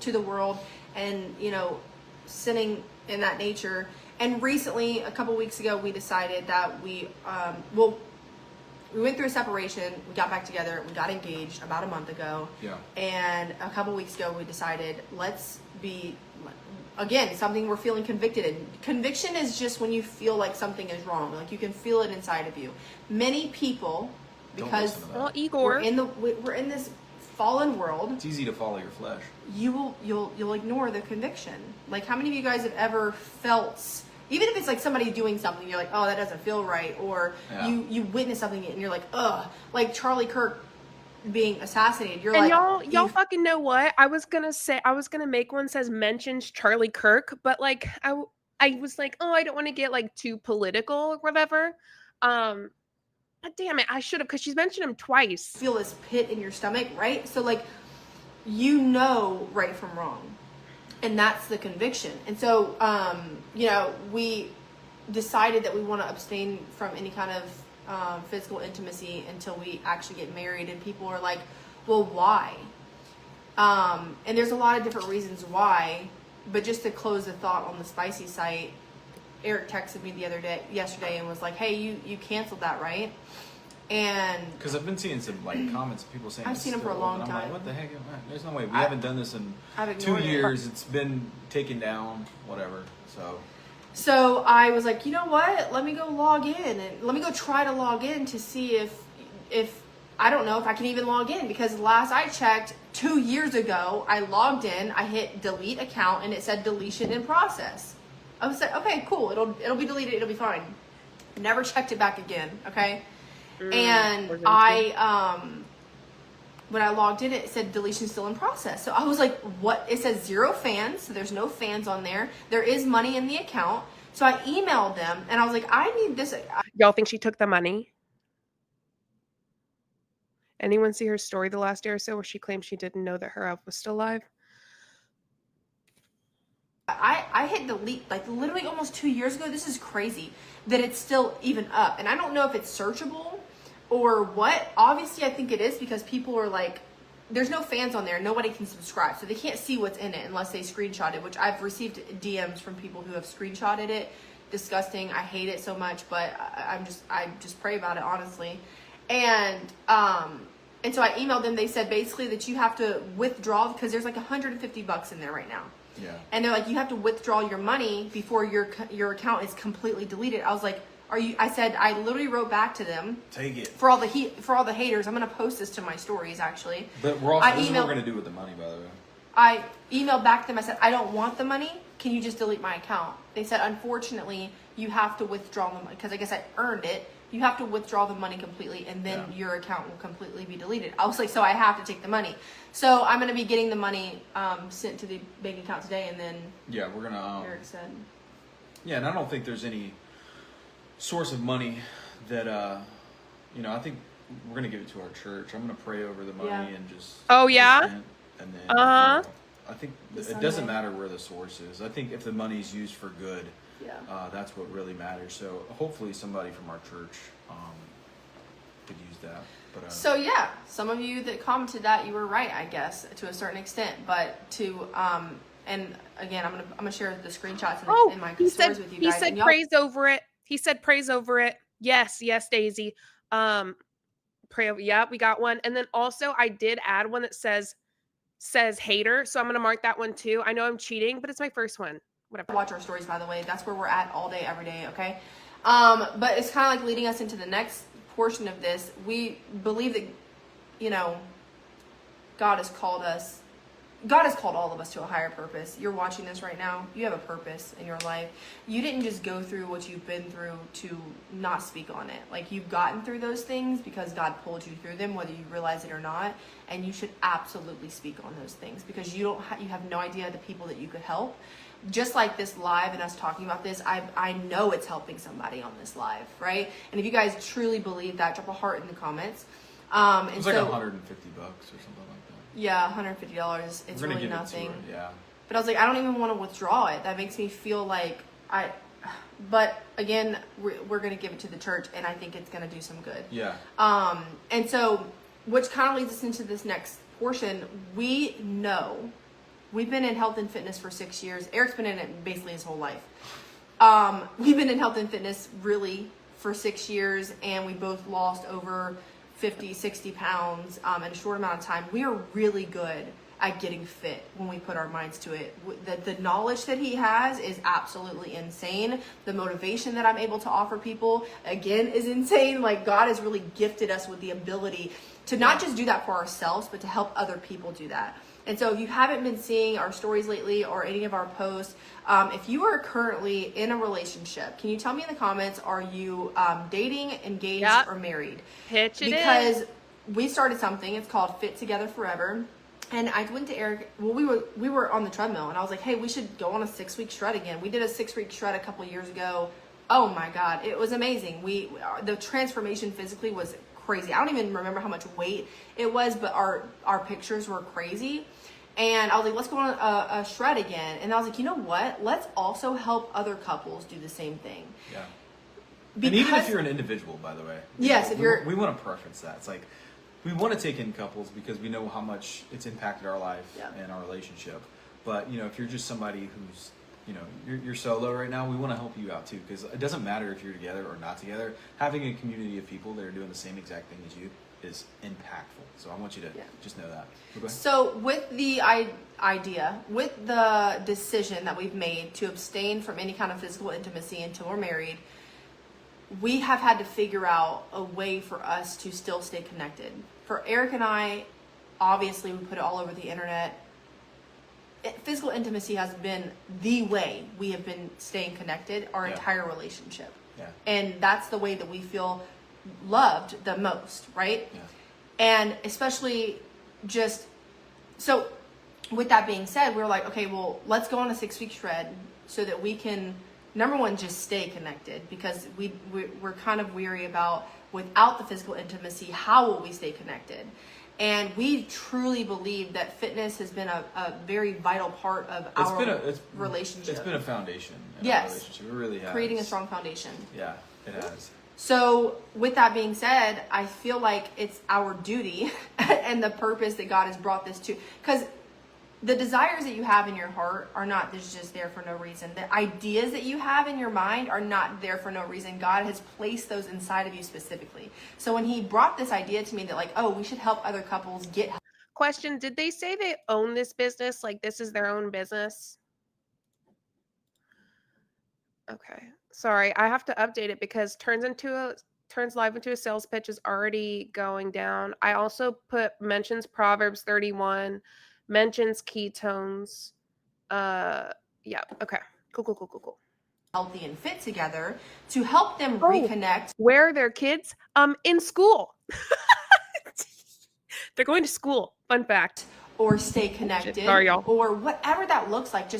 to the world and, you know, sinning in that nature. And recently, a couple weeks ago, we decided that we went through a separation. We got back together. We got engaged about a month ago. Yeah. And a couple weeks ago, we decided, let's be, again, something we're feeling convicted in. Conviction is just when you feel like something is wrong. Like you can feel it inside of you. Many people, because Igor, we're in this fallen world. It's easy to follow your flesh. You'll ignore the conviction. Like how many of you guys have ever felt, even if it's like somebody doing something, you're like, oh, that doesn't feel right, or you witness something and you're like, ugh, like Charlie Kirk being assassinated. You're and like, y'all fucking know what? I was gonna make one says mentions Charlie Kirk, but like I was like, oh, I don't want to get like too political or whatever. But damn it, I should have, because she's mentioned him twice. Feel this pit in your stomach, right? So like, you know right from wrong. And that's the conviction. And so, you know, we decided that we want to abstain from any kind of physical intimacy until we actually get married. And people are like, well, why? And there's a lot of different reasons why. but just to close the thought on the spicy site, Eric texted me yesterday and was like, hey, you canceled that, right? And because I've been seeing some like comments of people saying I've seen them for a long time. I'm like, what the heck? There's no way. We haven't done this in 2 years. It's been taken down, whatever. So I was like, you know what? Let me go log in and let me go try to log in to see if I don't know if I can even log in, because last I checked 2 years ago, I logged in, I hit delete account, and it said deletion in process. I was like, okay, cool. It'll be deleted. It'll be fine. Never checked it back again. Okay. And when I logged in, it said deletion still in process. So I was like, what? It says 0 fans. So there's no fans on there. There is money in the account. So I emailed them and I was like, I need this. Y'all think she took the money? Anyone see her story the last day or so where she claimed she didn't know that her elf was still alive? I hit delete like literally almost 2 years ago. This is crazy that it's still even up. And I don't know if it's searchable or what. Obviously, I think it is, because people are like, there's no fans on there. Nobody can subscribe. So they can't see what's in it unless they screenshot it, which I've received DMs from people who have screenshotted it. Disgusting. I hate it so much, but I just pray about it, honestly. And so I emailed them. They said basically that you have to withdraw, because there's like $150 in there right now. yeah. And they're like, you have to withdraw your money before your account is completely deleted. I was like, I said, I literally wrote back to them. Take it. For all the haters, I'm going to post this to my stories, actually. But we're also, this is what we're going to do with the money, by the way. I emailed back to them. I said, I don't want the money. Can you just delete my account? They said, unfortunately, you have to withdraw the money, because I guess I earned it. You have to withdraw the money completely, and then your account will completely be deleted. I was like, so I have to take the money. So I'm going to be getting the money sent to the bank account today, and then yeah, we're going to Eric said. Yeah, and I don't think there's any source of money that I think we're going to give it to our church. I'm going to pray over the money and just and then I think it doesn't matter where the source is. I think if the money's used for good, that's what really matters. So hopefully somebody from our church could use that. But so yeah, some of you that commented that, you were right, I guess, to a certain extent. But to and again, I'm gonna share the screenshots in my stories with you guys. He said praise over it. He said praise over it. Yes, Daisy. Pray over. Yeah, we got one. And then also I did add one that says hater. So I'm gonna mark that one too. I know I'm cheating, but it's my first one. Whatever. Watch our stories, by the way. That's where we're at all day, every day. Okay. But it's kind of like leading us into the next portion of this. We believe that, God has called all of us to a higher purpose. You're watching this right now. You have a purpose in your life. You didn't just go through what you've been through to not speak on it. Like, you've gotten through those things because God pulled you through them, whether you realize it or not. And you should absolutely speak on those things, because you have no idea the people that you could help. Just like this live and us talking about this, I know it's helping somebody on this live, right? And if you guys truly believe that, drop a heart in the comments. It was like $150 or something like that. Yeah, $150. It's really nothing. Yeah. But I was like, I don't even want to withdraw it. That makes me feel like but again, we're going to give it to the church, and I think it's going to do some good. Yeah. And so, which kind of leads us into this next portion. We know we've been in health and fitness for 6 years. Eric's been in it basically his whole life. We've been in health and fitness really for 6 years, and we both lost over 50, 60 pounds in a short amount of time. We are really good at getting fit when we put our minds to it. The knowledge that he has is absolutely insane. The motivation that I'm able to offer people, again, is insane. Like, God has really gifted us with the ability to not just do that for ourselves, but to help other people do that. And so if you haven't been seeing our stories lately or any of our posts, if you are currently in a relationship, can you tell me in the comments, are you dating, engaged, or married? Pitch it because we started something. It's called Fit Together Forever. And I went to Eric. Well, we were on the treadmill, and I was like, hey, we should go on a 6-week shred again. We did a 6-week shred a couple years ago. Oh my God, it was amazing. The transformation physically was crazy. I don't even remember how much weight it was, but our pictures were crazy. And I was like, let's go on a shred again. And I was like, you know what? Let's also help other couples do the same thing. Yeah. And even if you're an individual, by the way. Yes, we want to preference that. It's like, we want to take in couples because we know how much it's impacted our life and our relationship. But, you know, if you're just somebody who's, you know, you're solo right now, we want to help you out too, because it doesn't matter if you're together or not together. Having a community of people that are doing the same exact thing as you is impactful. So I want you to just know that. Go ahead. So with the idea, with the decision that we've made to abstain from any kind of physical intimacy until we're married, we have had to figure out a way for us to still stay connected. For Eric and I, obviously we put it all over the internet. Physical intimacy has been the way we have been staying connected our entire relationship. Yeah. And that's the way that we feel loved the most, right? Yeah. And especially just, so with that being said, we were like, okay, well, let's go on a 6-week shred so that we can, number one, just stay connected, because we're kind of weary about, without the physical intimacy, how will we stay connected? And we truly believe that fitness has been a very vital part of our relationship. It's been a foundation in Yes. our relationship. It really has. Creating a strong foundation. Yeah, it has. So with that being said, I feel like it's our duty and the purpose that God has brought this to, because the desires that you have in your heart are not just there for no reason. The ideas that you have in your mind are not there for no reason. God has placed those inside of you specifically. So when he brought this idea to me that, like, oh, we should help other couples get help. Question, did they say they own this business? Like this is their own business? Okay. Sorry, I have to update it because turns live into a sales pitch is already going down. I also mentions Proverbs 31, mentions ketones. Yeah, okay. Cool. Healthy and fit together to help them reconnect. Where are their kids? In school. They're going to school. Fun fact. Or stay connected. Sorry, y'all. Or whatever that looks like.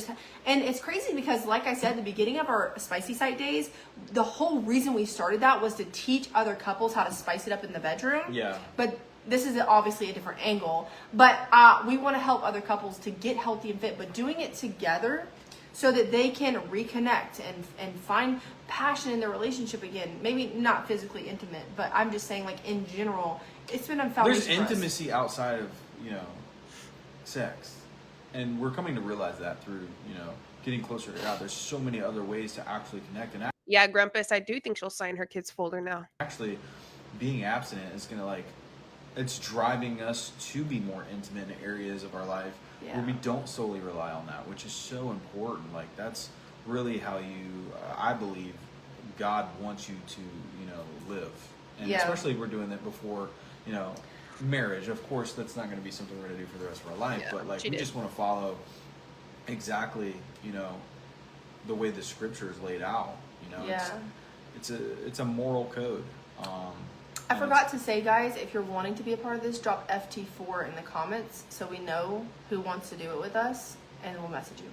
And it's crazy because, like I said, the beginning of our Spicy Site days, the whole reason we started that was to teach other couples how to spice it up in the bedroom. Yeah. But this is obviously a different angle. But we want to help other couples to get healthy and fit, but doing it together so that they can reconnect and find passion in their relationship again. Maybe not physically intimate, but I'm just saying, like, in general, it's been a foundation. There's intimacy outside of, you know, sex, and we're coming to realize that through, you know, getting closer to God. There's so many other ways to actually connect, and Yeah, Grumpus, I do think she'll sign her kids folder now. actually being abstinent is gonna, like, it's driving us to be more intimate in areas of our life where we don't solely rely on that, which is so important. Like, that's really how you, I believe, God wants you to, you know, live, and especially if we're doing that before, you know, marriage. Of course, that's not going to be something we're going to do for the rest of our life, but like we just want to follow exactly, you know, the way the scripture is laid out. You know, it's a moral code. I forgot to say, guys, if you're wanting to be a part of this, drop FT4 in the comments so we know who wants to do it with us, and we'll message you.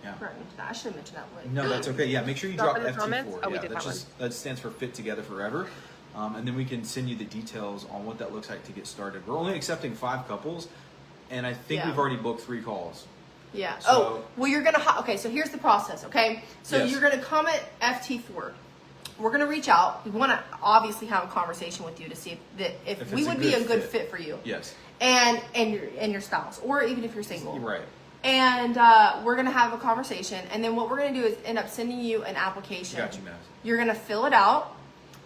Yeah. I should have mentioned that one. No, that's okay. Yeah, make sure you drop in the FT4. comments? Oh, we Yeah, did that stands for Fit Together Forever. And then we can send you the details on what that looks like to get started. We're only accepting 5 couples, and I think we've already booked 3 calls. Yeah. So, well, you're going to, okay, so here's the process, okay? So you're going to comment FT4. We're going to reach out. We want to obviously have a conversation with you to see if we would be a good fit for you. Yes. And your spouse, or even if you're single. Right. And we're going to have a conversation, and then what we're going to do is end up sending you an application. Got you, Matt. You're going to fill it out.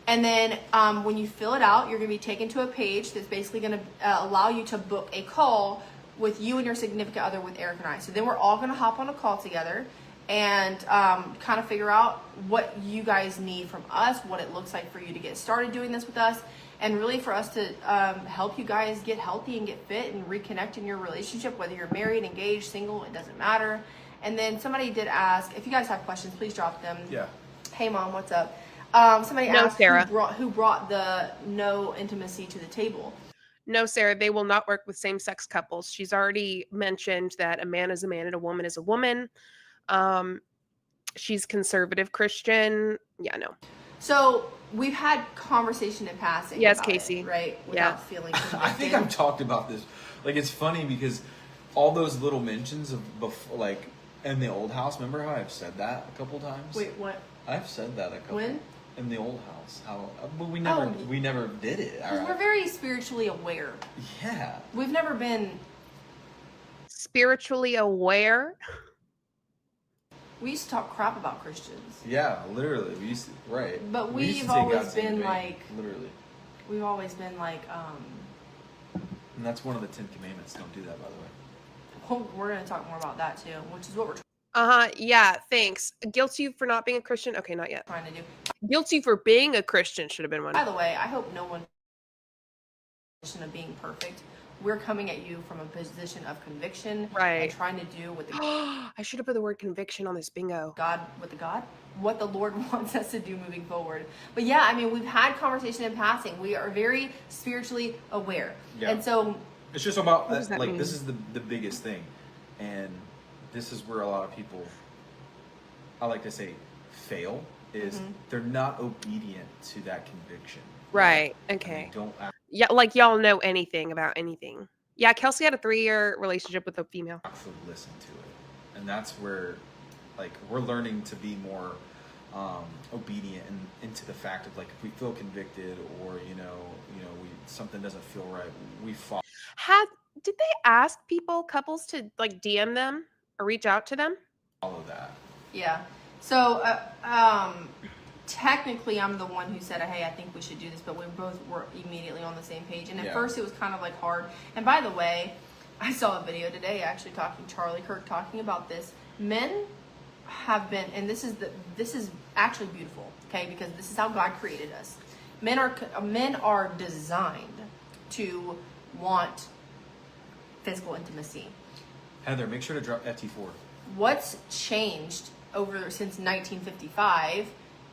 And then when you fill it out, you're going to be taken to a page that's basically going to allow you to book a call with you and your significant other, with Eric and I. So then we're all going to hop on a call together and kind of figure out what you guys need from us, what it looks like for you to get started doing this with us, and really for us to help you guys get healthy and get fit and reconnect in your relationship, whether you're married, engaged, single, it doesn't matter. And then somebody did ask, if you guys have questions, please drop them. Yeah. Hey, Mom, what's up? Somebody asked Sarah. who brought the no intimacy to the table. No, Sarah, they will not work with same-sex couples. She's already mentioned that a man is a man and a woman is a woman. She's conservative Christian. Yeah, no. So we've had conversation in passing. Yes, about Casey. it, right? Without feeling convicted. I think I've talked about this. Like, it's funny because all those little mentions of before, like in the old house. Remember how I've said that a couple times? Wait, what? I've said that a couple. When? In the old house. How? But we never did it. Because we're very spiritually aware. Yeah. We've never been. Spiritually aware. We used to talk crap about Christians. Yeah, literally. We used to, right. But We used to we've take always God's name in been vain, like, literally. we've always been like, And that's one of the 10 Commandments. Don't do that, by the way. well, we're going to talk more about that too, which is what we're Yeah, thanks. Guilty for not being a Christian? Okay, not yet. trying to do. Guilty for being a Christian should have been one. By the way, I hope no one position of being perfect. We're coming at you from a position of conviction, Right. and trying to do what the I should have put the word conviction on this bingo. what the Lord wants us to do moving forward. But yeah, I mean, we've had conversation in passing. We are very spiritually aware, Yeah. and so It's just about, What does that like, mean? this is the biggest thing. And this is where a lot of people, I like to say, fail, is they're not obedient to that conviction. Right. And Okay. they don't Yeah, like y'all know anything about anything. Yeah, Kelsey had a 3-year relationship with a female. actually listen to it. And that's where, like, we're learning to be more obedient and into the fact of, like, if we feel convicted or, something doesn't feel right, we follow Did they ask couples to like DM them or reach out to them? that. yeah. So technically, I'm the one who said, "Hey, I think we should do this," but we both were immediately on the same page. And at Yeah. first, it was kind of like hard. And by the way, I saw a video today actually Charlie Kirk talking about this. Men have been, and this is actually beautiful, okay? Because this is how God created us. Men are designed to want physical intimacy. Heather, make sure to drop FT4. What's changed since 1955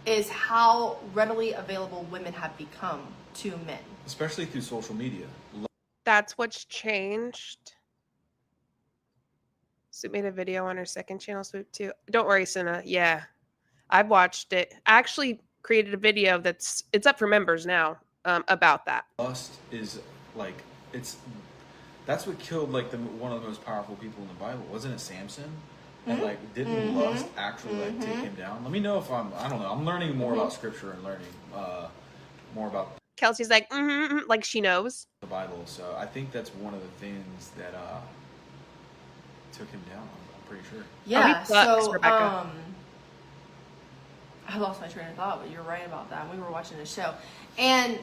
is how readily available women have become to men. Especially through social media. That's what's changed. Swoop made a video on her second channel, Swoop too. Don't worry, Senna. Yeah, I've watched it. I actually created a video it's up for members now about that. Lust is like, that's what killed like one of the most powerful people in the Bible. Wasn't it Samson? And like, didn't lust actually like take him down? Let me know if I don't know. I'm learning more about scripture and learning more about Kelsey's like, like she knows. the Bible. So I think that's one of the things that took him down. I'm pretty sure. Yeah. sucks, So Rebecca. I lost my train of thought, but you're right about that. We were watching the show, and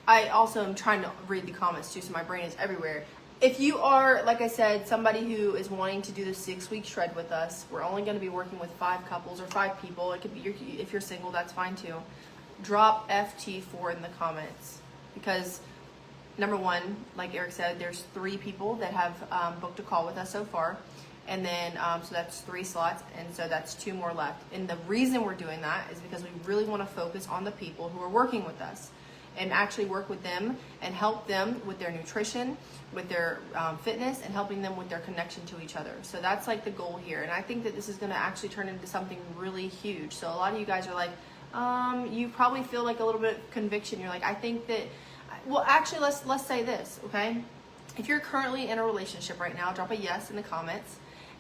I also am trying to read the comments too, so my brain is everywhere. If you are, like I said, somebody who is wanting to do the 6-week shred with us, we're only going to be working with 5 couples or 5 people. It could be if you're single, that's fine too. Drop FT4 in the comments, because number one, like Eric said, there's 3 people that have booked a call with us so far. And then, so that's 3 slots, and so that's 2 more left. And the reason we're doing that is because we really want to focus on the people who are working with us and actually work with them and help them with their nutrition, with their fitness, and helping them with their connection to each other. So that's like the goal here. And I think that this is going to actually turn into something really huge. So a lot of you guys are like, you probably feel like a little bit of conviction. You're like, I think that, well, actually, let's say this, okay? If you're currently in a relationship right now, drop a yes in the comments.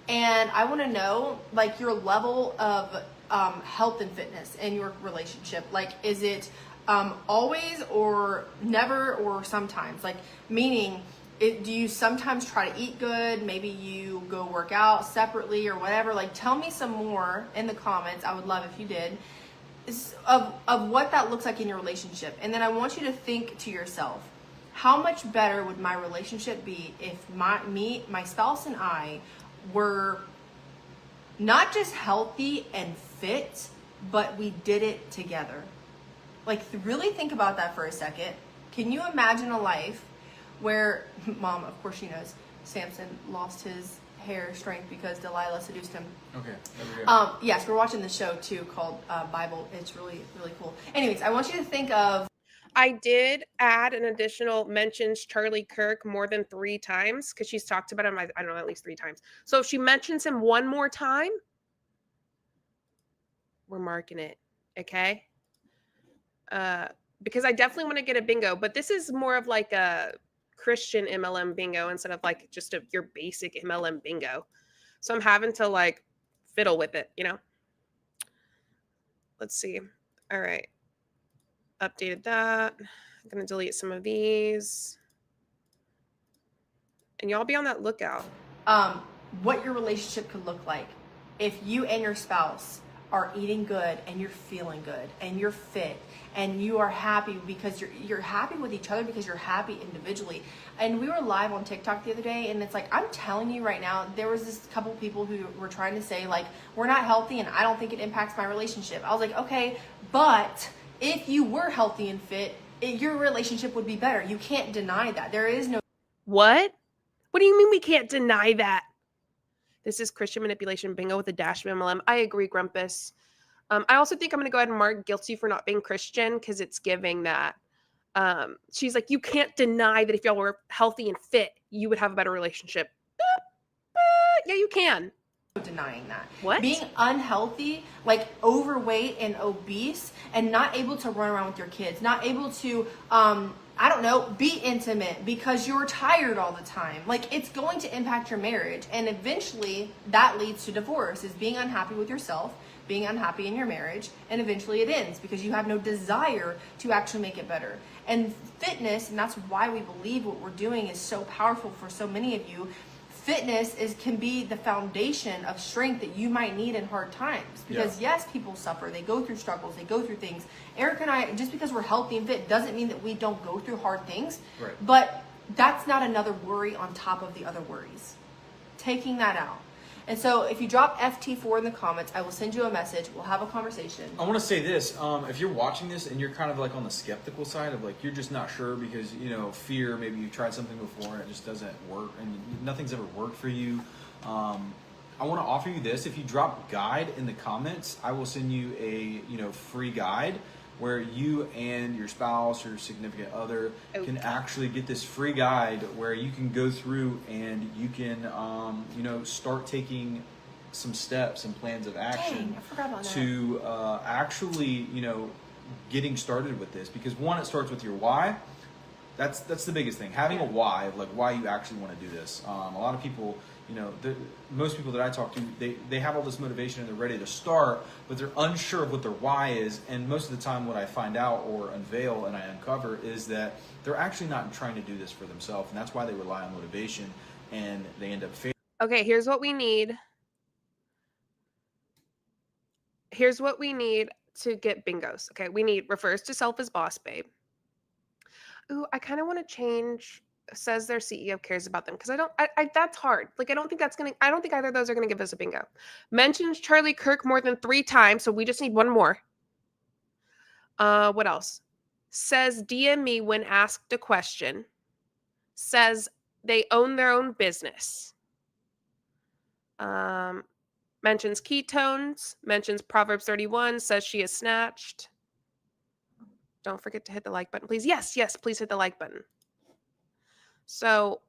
And I want to know, like, your level of health and fitness in your relationship. Like, is it always or never or sometimes? Like, meaning, do you sometimes try to eat good? Maybe you go work out separately or whatever. Like, tell me some more in the comments. I would love if you did. Of what that looks like in your relationship. And then I want you to think to yourself, how much better would my relationship be if my spouse and I were not just healthy and fit, but we did it together? Like, really think about that for a second. Can you imagine a life where, Mom, of course she knows, Samson lost his hair strength because Delilah seduced him. Okay, there we go. Yes, we're watching the show too called Bible. It's really, really cool. Anyways, I want you to think of. I did add an additional mentions Charlie Kirk more than 3 times because she's talked about him, I don't know, at least 3 times. So if she mentions him one more time, we're marking it, okay? Because I definitely want to get a bingo, but this is more of like a Christian MLM bingo instead of like just your basic MLM bingo. So I'm having to like fiddle with it, you know? Let's see. All right. Updated that. I'm going to delete some of these. And y'all be on that lookout. what your relationship could look like if you and your spouse are eating good and you're feeling good and you're fit and you are happy because you're happy with each other because you're happy individually. And we were live on TikTok the other day, and it's like, I'm telling you right now, there was this couple people who were trying to say like, we're not healthy and I don't think it impacts my relationship. I was like, okay, but if you were healthy and fit, your relationship would be better. You can't deny that. There is no. What? What do you mean we can't deny that? This is Christian manipulation bingo with a dash of MLM. I agree, Grumpus. I also think I'm going to go ahead and mark guilty for not being Christian because it's giving that. She's like, you can't deny that if y'all were healthy and fit, you would have a better relationship. Yeah, you can. Denying that. What? Being unhealthy, like overweight and obese, and not able to run around with your kids, not able to I don't know, be intimate because you're tired all the time. Like, it's going to impact your marriage, and eventually that leads to divorce, is being unhappy with yourself, being unhappy in your marriage, and eventually it ends because you have no desire to actually make it better. And fitness, and that's why we believe what we're doing is so powerful for so many of you. Fitness can be the foundation of strength that you might need in hard times. Because yes, people suffer. They go through struggles. They go through things. Eric and I, just because we're healthy and fit doesn't mean that we don't go through hard things. Right. But that's not another worry on top of the other worries. Taking that out. And so if you drop FT4 in the comments, I will send you a message. We'll have a conversation. I want to say this. If you're watching this and you're kind of like on the skeptical side of like, you're just not sure because, you know, fear, maybe you've tried something before and it just doesn't work and nothing's ever worked for you. I want to offer you this. If you drop guide in the comments, I will send you a, free guide where you and your spouse or your significant other can actually get this free guide where you can go through and you can, start taking some steps and plans of action. Dang, I forgot about to actually, getting started with this. Because one, it starts with your why. That's the biggest thing. Having a why of like why you actually want to do this. A lot of people, most people that I talk to, they have all this motivation and they're ready to start, but they're unsure of what their why is. And most of the time what I find out or unveil and I uncover is that they're actually not trying to do this for themselves. And that's why they rely on motivation and they end up failing. Okay, here's what we need. Here's what we need to get bingos. Okay, we need refers to self as boss babe. Ooh, I kind of want to change says their CEO cares about them because I that's hard. Like I don't think either of those are gonna give us a bingo. Mentions Charlie Kirk more than 3 times, so we just need one more. What else? Says DM me when asked a question. Says they own their own business. Mentions ketones, mentions Proverbs 31, says she is snatched. Don't forget to hit the like button, please. Yes, please hit the like button. So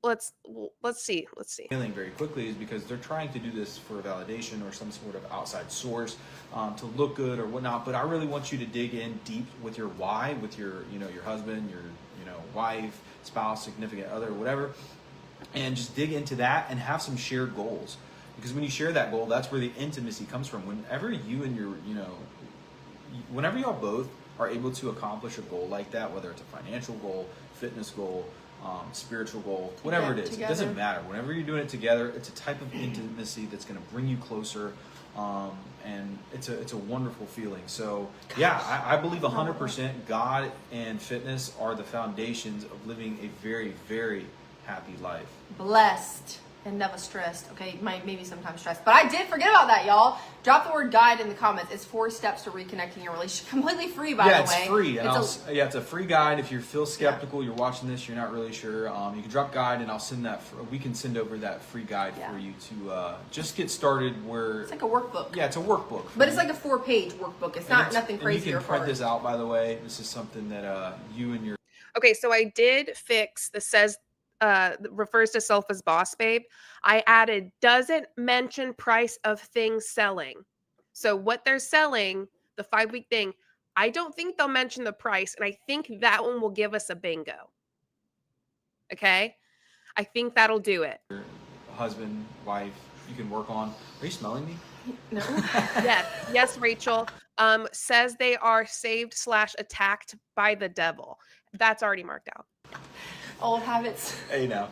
let's see. Failing very quickly is because they're trying to do this for validation or some sort of outside source to look good or whatnot. But I really want you to dig in deep with your why, with your your husband, your wife, spouse, significant other, whatever, and just dig into that and have some shared goals. Because when you share that goal, that's where the intimacy comes from. Whenever you and your whenever y'all both are able to accomplish a goal like that, whether it's a financial goal, fitness goal, spiritual goal, whatever it is, together. It doesn't matter. Whenever you're doing it together, it's a type of intimacy that's going to bring you closer, and it's a wonderful feeling. So yeah, I believe 100% God and fitness are the foundations of living a very, very happy life. Blessed and never stressed. Okay, maybe sometimes stressed, but I did forget about that, y'all. Drop the word guide in the comments. It's 4 steps to reconnecting your relationship. Completely free, by the way. Yeah, it's free. And it's a free guide. If you feel skeptical, you're watching this, you're not really sure, you can drop guide and I'll send that. We can send over that free guide for you to just get started. It's like a workbook. Yeah, it's a workbook. But it's like a 4-page workbook. It's not nothing crazy. And you can print this out, by the way. This is something that you and your. Okay, so I did fix the says refers to self as boss babe. I added doesn't mention price of things selling. So what they're selling, the 5-week thing, I don't think they'll mention the price, and I think that one will give us a bingo. Okay, I think that'll do it. Your husband, wife, you can work on. Are you smelling me? No. yes, Rachel. Says they are saved / attacked by the devil. That's already marked out. Old habits. Hey now.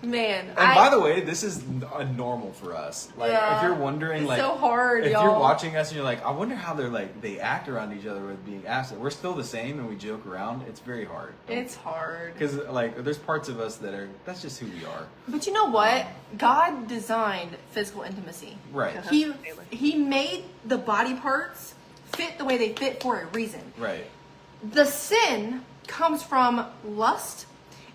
Man. And by the way, this is a normal for us. Like, if you're wondering, it's like, so hard, if y'all. you're watching us and you're like, I wonder how they act around each other with being absent. We're still the same and we joke around. It's very hard. It's hard. Because, like, there's parts of us that's just who we are. But you know what? God designed physical intimacy. Right. He made the body parts fit the way they fit for a reason. Right. The sin comes from lust,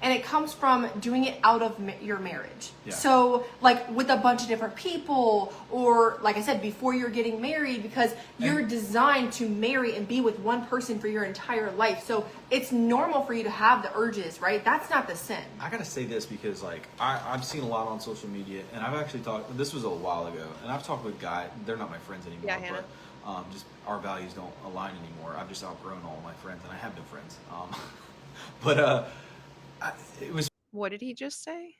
and it comes from doing it out of your marriage. Yeah. So, like, with a bunch of different people, or, like I said, before you're getting married, because you're designed to marry and be with one person for your entire life. So, it's normal for you to have the urges, right? That's not the sin. I gotta say this because, like, I've seen a lot on social media, and I've actually talked, this was a while ago, and I've talked with guys, they're not my friends anymore, Yeah, Hannah. but just our values don't align anymore. I've just outgrown all my friends, and I have no friends. But it was. What did he just say?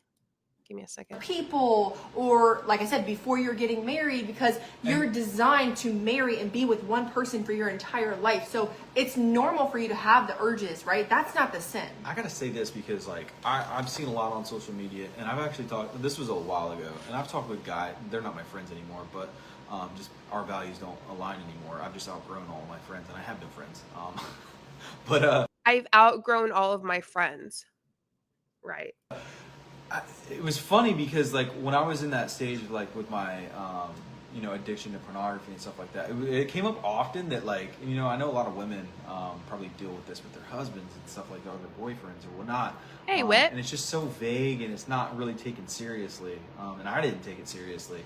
Give me a second. People, or, like I said, before you're getting married, because you're designed to marry and be with one person for your entire life. So it's normal for you to have the urges, right? That's not the sin. I gotta say this because, like, I've seen a lot on social media, and I've actually talked, this was a while ago, and I've talked with guys, they're not my friends anymore, but just our values don't align anymore. I've just outgrown all my friends, and I have no friends. But I've outgrown all of my friends. Right. it was funny because, like, when I was in that stage of, like, with my addiction to pornography and stuff like that, it came up often that, like, I know a lot of women probably deal with this with their husbands and stuff like that, or their boyfriends or whatnot. Hey, Whit. And it's just so vague and it's not really taken seriously, and I didn't take it seriously.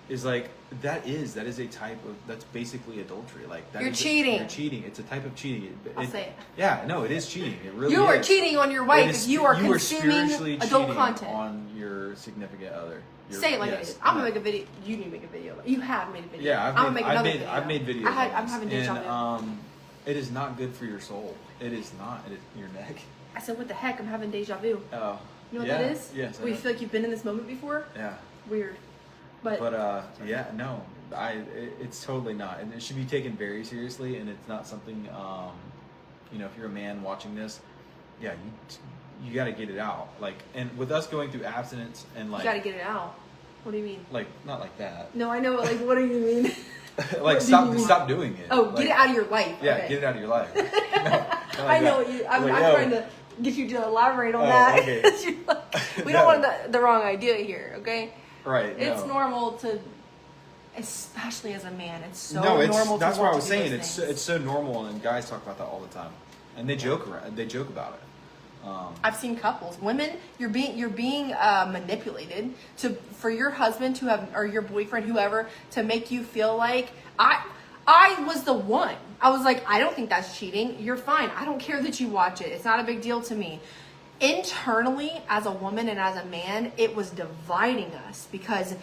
Is like that is a type of, that's basically adultery. Like, that You're is cheating. You're cheating. It's a type of cheating. I'll say it. Yeah, no, it is cheating. It really You are is. cheating on your wife It if you are consuming spiritually adult cheating content. on your significant other. Say it like yes, it is. I'm no. gonna make a video. You need to make a video. You have made a video. Yeah, I'm gonna make another video. I've made videos. I'm having deja vu. and it is not good for your soul. It is not. It is your neck. I said, what the heck? I'm having deja vu. Oh, You know what yeah, that is? Yes. I Where you know. feel like you've been in this moment before? Yeah. Weird. But Yeah, no, it's totally not, and it should be taken very seriously. And it's not something, if you're a man watching this, yeah, you got to get it out. Like, and with us going through abstinence and, like, you gotta get it out. What do you mean? like, not like that. No, I know. Like, what do you mean? Like, What do you mean? stop doing it. Oh, Like, get it out of your life. Yeah, Okay. get it out of your life. No, not like I know that. what you. I'm Like, trying to get you to elaborate on Oh, that. okay. You're like, we don't want the wrong idea here, okay? Right. It's no. normal to, especially as a man, it's so No, normal. that's to what I want was to do saying. those things. It's so normal, and guys talk about that all the time, and they joke around. They joke about it. I've seen couples, women, you're being manipulated for your husband to have, or your boyfriend, whoever, to make you feel like I was the one. I was like, I don't think that's cheating. You're fine. I don't care that you watch it. It's not a big deal to me. Internally, as a woman and as a man, it was dividing us because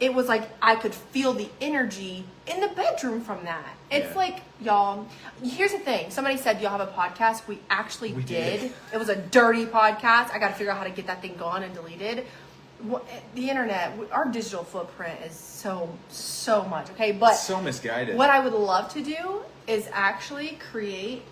it was like I could feel the energy in the bedroom from that. It's Yeah. like, y'all, here's the thing. Somebody said, y'all have a podcast. We actually We did. did. It was a dirty podcast. I got to figure out how to get that thing gone and deleted. The internet, our digital footprint is so much, okay? But So misguided. what I would love to do is actually create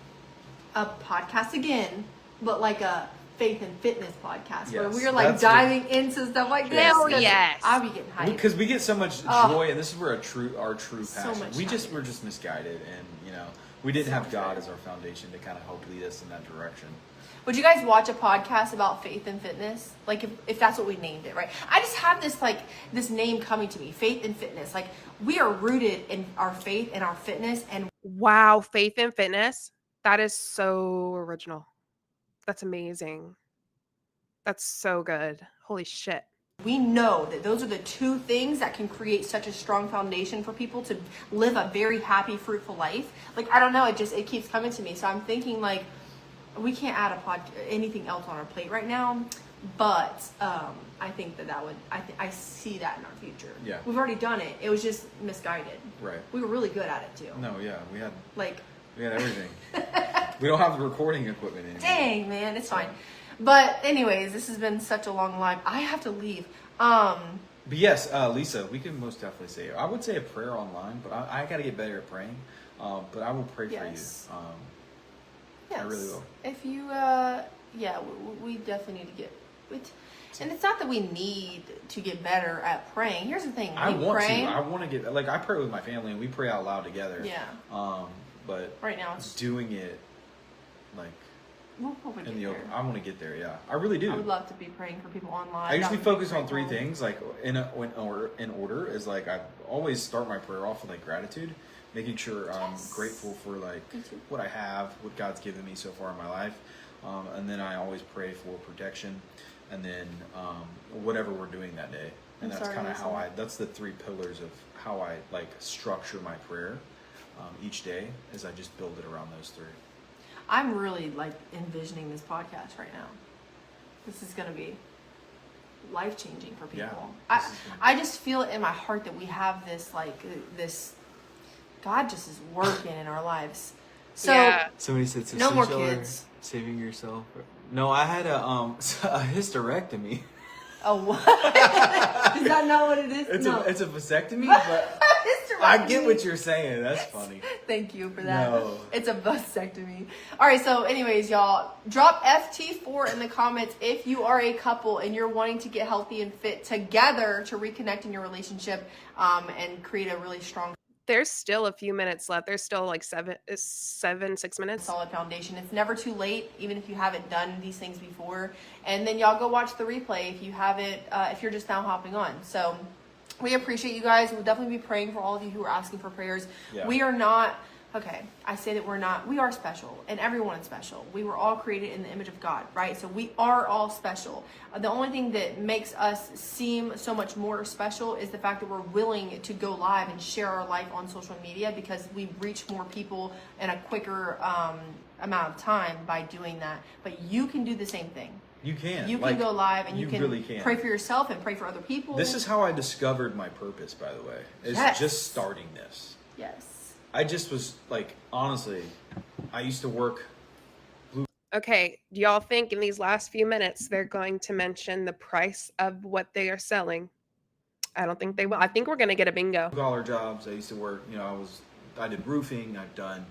a podcast again, but like a faith and fitness podcast where Yes, we're like that's diving into stuff like this. Hell because yes. I'll be getting hyped. Because we get so much joy, and this is where our true So passion. much We joy. were just misguided, and we didn't have God as our foundation to kind of help lead us in that direction. Would you guys watch a podcast about faith and fitness? Like if that's what we named it, right? I just have this name coming to me, faith and fitness. Like we are rooted in our faith and our fitness, and Wow, faith and fitness. That is so original. That's amazing. That's so good. Holy shit. we know that those are the two things that can create such a strong foundation for people to live a very happy, fruitful life. Like, I don't know, it keeps coming to me. So I'm thinking, like, we can't add anything else on our plate right now, but I think that would, I see that in our future. Yeah. We've already done it. It was just misguided. Right. We were really good at it too. No, yeah, we had Like, everything. We don't have the recording equipment anymore. dang, man, it's fine. But anyways, this has been such a long live. I have to leave. But yes, Lisa, we can most definitely say, I would say a prayer online, but I got to get better at praying. But I will pray Yes. for you. Yes. I really will. If you, yeah, we definitely need to get And it's not that we need to get better at praying. Here's the thing. I want to get, like, I pray with my family and we pray out loud together. Yeah. But right now it's doing it, like, we'll probably in get the there. open. I want to get there, yeah. I really do. I would love to be praying for people online. I usually That would be focus on great. 3 things, like in order is like I always start my prayer off with like gratitude, making sure I'm grateful for like what I have, what God's given me so far in my life, and then I always pray for protection, and then whatever we're doing that day, and that's kind of how that's the 3 pillars of how I like structure my prayer each day, is I just build it around those 3. I'm really like envisioning this podcast right now. This is gonna be life changing for people. Yeah, I just feel it in my heart that we have this like this. God just is working in our lives. So Yeah. Somebody said no more kids. Saving yourself. No, I had a hysterectomy. Oh, what? Is that not what it is? It's no. a vasectomy, but I get what you're saying. That's funny. Thank you for that. No. It's a vasectomy. All right, so anyways, y'all, drop FT4 in the comments if you are a couple and you're wanting to get healthy and fit together to reconnect in your relationship and create a really strong, There's still a few minutes left. There's still like 6 minutes. solid foundation. It's never too late, even if you haven't done these things before. And then y'all go watch the replay if you haven't, if you're just now hopping on. So we appreciate you guys. We'll definitely be praying for all of you who are asking for prayers. Yeah. We are not, okay, I say that we are special, and everyone is special. We were all created in the image of God, right? So we are all special. The only thing that makes us seem so much more special is the fact that we're willing to go live and share our life on social media, because we reach more people in a quicker amount of time by doing that. But you can do the same thing. You can. You can go live and you can really can. pray for yourself and pray for other people. This is how I discovered my purpose, by the way. Is Yes. just starting this. Yes. I just was like, honestly, I used to work. Okay, do y'all think in these last few minutes they're going to mention the price of what they are selling? I don't think they will. I think we're going to get a bingo. $2 jobs. I used to work, I did roofing. I've done,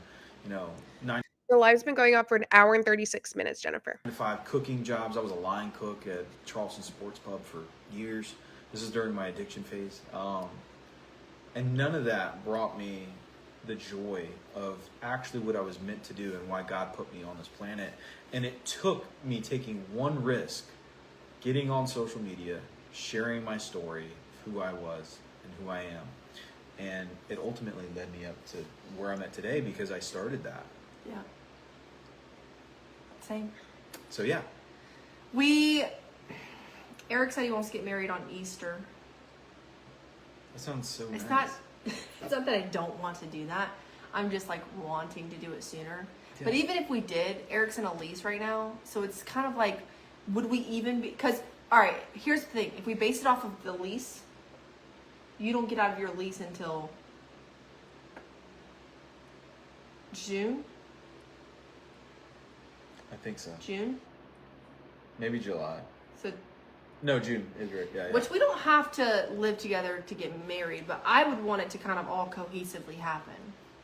9 The live's been going on for 1 hour and 36 minutes, Jennifer. to 5 cooking jobs. I was a line cook at Charleston Sports Pub for years. This is during my addiction phase. And none of that brought me the joy of actually what I was meant to do and why God put me on this planet. And it took me taking one risk, getting on social media, sharing my story, who I was and who I am. And it ultimately led me up to where I'm at today because I started that. Yeah. Same. So yeah. Eric said he wants to get married on Easter. That sounds so nice. It's not that I don't want to do that. I'm just like wanting to do it sooner. Yeah. But even if we did, Eric's in a lease right now. So it's kind of like, would we even be, because, all right, here's the thing. If we base it off of the lease, you don't get out of your lease until June? I think so. June? Maybe July. So, No, June is right. Yeah, yeah. which we don't have to live together to get married, but I would want it to kind of all cohesively happen.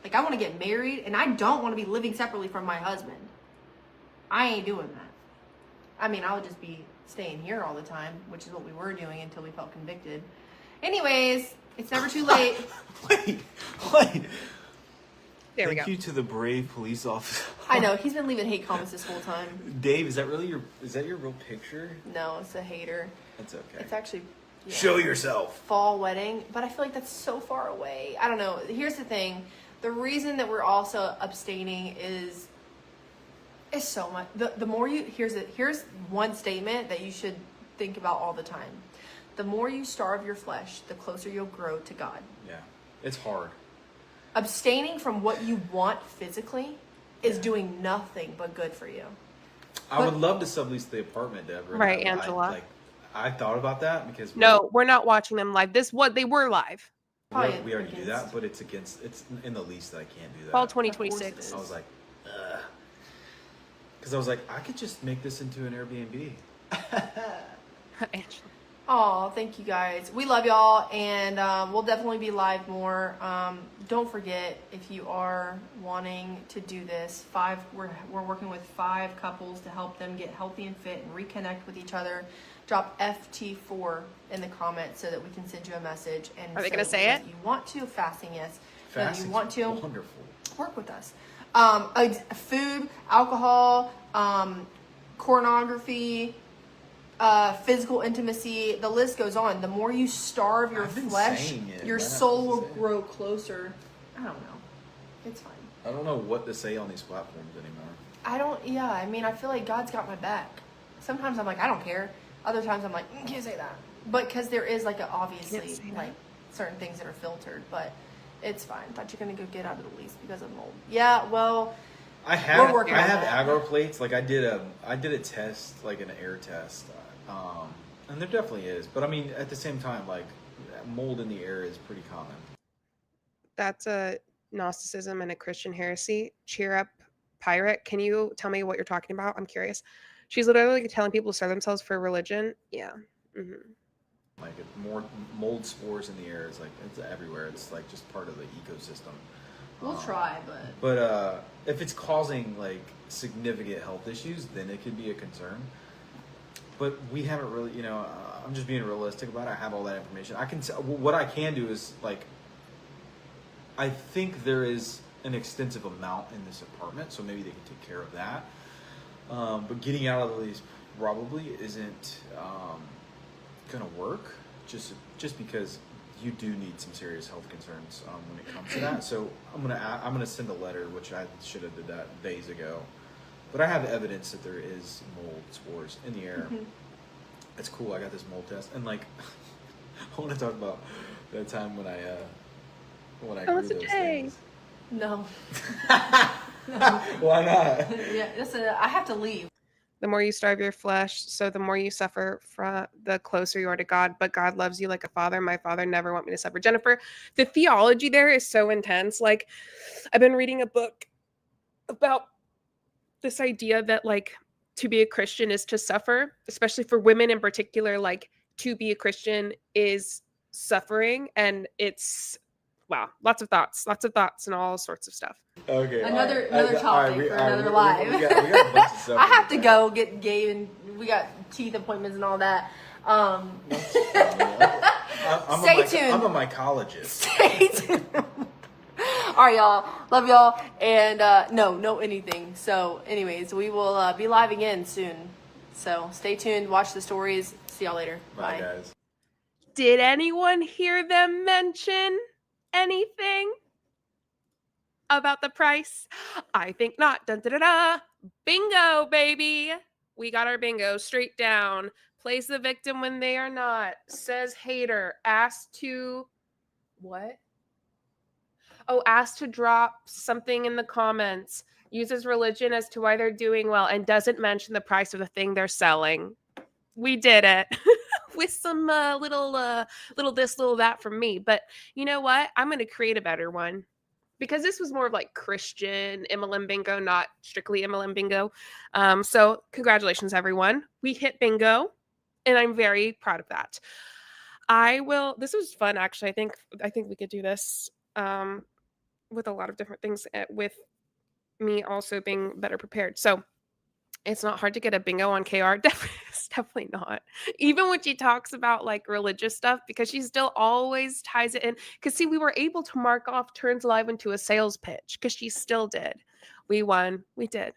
Like, I want to get married, and I don't want to be living separately from my husband. I ain't doing that. I mean, I would just be staying here all the time, which is what we were doing until we felt convicted. Anyways, it's never too late. Wait. There we Thank go. you to the brave police officer. I know, he's been leaving hate comments this whole time. Dave, is that your real picture? No, it's a hater. That's okay. It's actually Show yourself. fall wedding, but I feel like that's so far away. I don't know. Here's the thing. The reason that we're also abstaining is so much. The more you, here's one statement that you should think about all the time. The more you starve your flesh, the closer you'll grow to God. Yeah. It's hard. Abstaining from what you want physically is doing nothing but good for you. I would love to sublease the apartment, Deborah. Right, Angela. I thought about that because No, we're not watching them live. They were live. we already do that, but it's in the lease that I can't do that. Fall 2026. I was like, ugh. Because I was like, I could just make this into an Airbnb. Angela. Oh, thank you guys. We love y'all, and we'll definitely be live more. Don't forget, if you are wanting to do this, we're working with 5 couples to help them get healthy and fit and reconnect with each other. Drop FT4 in the comments so that we can send you a message. And are they going to say it? You want to fasting? Yes. Fasting's you want to wonderful. work with us. Food, alcohol, pornography, physical intimacy, the list goes on. The more you starve your flesh, your soul will grow closer. I don't know. It's fine. I don't know what to say on these platforms anymore. I mean, I feel like God's got my back. Sometimes I'm like, I don't care. Other times I'm like, you can't say that. But because there is like obviously like certain things that are filtered, but it's fine. Thought you're going to go get out of the lease because of mold. Yeah, well, I have working on that. aggro plates. Like I did a test, like an air test, and there definitely is. But I mean, at the same time, like mold in the air is pretty common. That's a Gnosticism and a Christian heresy. Cheer up, pirate. Can you tell me what you're talking about? I'm curious. She's literally telling people to starve themselves for religion. Yeah. Mm-hmm. Like more mold spores in the air is like it's everywhere. It's like just part of the ecosystem. We'll try, But if it's causing like significant health issues, then it could be a concern. But we haven't really, I'm just being realistic about it. I have all that information. What I can do is like, I think there is an extensive amount in this apartment, so maybe they can take care of that. But getting out of the lease probably isn't gonna work, just because you do need some serious health concerns when it comes to that. So I'm gonna send a letter, which I should have did that days ago. But I have evidence that there is mold spores in the air. Mm-hmm. It's cool. I got this mold test, and like, I want to talk about that time when I grew those things. No. Why not? Yeah, listen, I have to leave. The more you starve your flesh, so the more you suffer, the closer you are to God. But God loves you like a father. My father never want me to suffer. Jennifer, the theology there is so intense. Like, I've been reading a book about this idea that like to be a Christian is to suffer, especially for women in particular. Like to be a Christian is suffering, and it's wow, lots of thoughts and all sorts of stuff. Okay. Another topic for another live. We got a bunch of stuff. I have to go get Gabe, and we got teeth appointments and all that. Stay tuned. I'm a mycologist. Stay tuned. All right, y'all. Love y'all. And no anything. So anyways, we will be live again soon. So stay tuned. Watch the stories. See y'all later. Bye, guys. Did anyone hear them mention anything about the price? I think not. Dun, da, da, da. Bingo, baby. We got our bingo straight down. Plays the victim when they are not. Says hater. Asked to what? Oh, asked to drop something in the comments. Uses religion as to why they're doing well and doesn't mention the price of the thing they're selling. We did it. With some little this, little that from me. But you know what? I'm going to create a better one. Because this was more of like Christian MLM bingo, not strictly MLM bingo. So congratulations, everyone. We hit bingo, and I'm very proud of that. This was fun, actually. I think we could do this with a lot of different things, with me also being better prepared. So it's not hard to get a bingo on KR. It's definitely not. Even when she talks about like religious stuff, because she still always ties it in. Because see, we were able to mark off turns live into a sales pitch because she still did. We won. We did.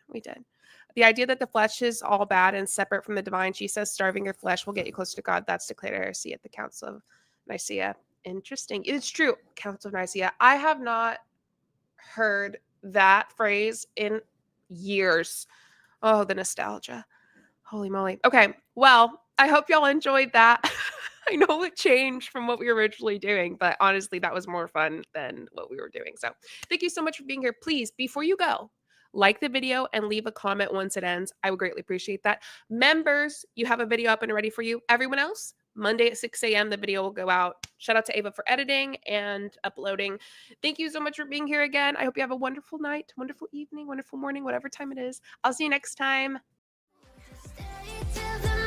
The idea that the flesh is all bad and separate from the divine, she says starving your flesh will get you closer to God. That's declared heresy at the Council of Nicaea. Interesting. It's true. Council of Nicaea. I have not heard that phrase in years. Oh, the nostalgia. Holy moly. Okay. Well, I hope y'all enjoyed that. I know it changed from what we were originally doing, but honestly, that was more fun than what we were doing. So thank you so much for being here. Please, before you go, like the video and leave a comment once it ends. I would greatly appreciate that. Members, you have a video up and ready for you. Everyone else, Monday at 6 a.m. the video will go out. Shout out to Ava for editing and uploading. Thank you so much for being here again. I hope you have a wonderful night, wonderful evening, wonderful morning, whatever time it is. I'll see you next time. Stay till the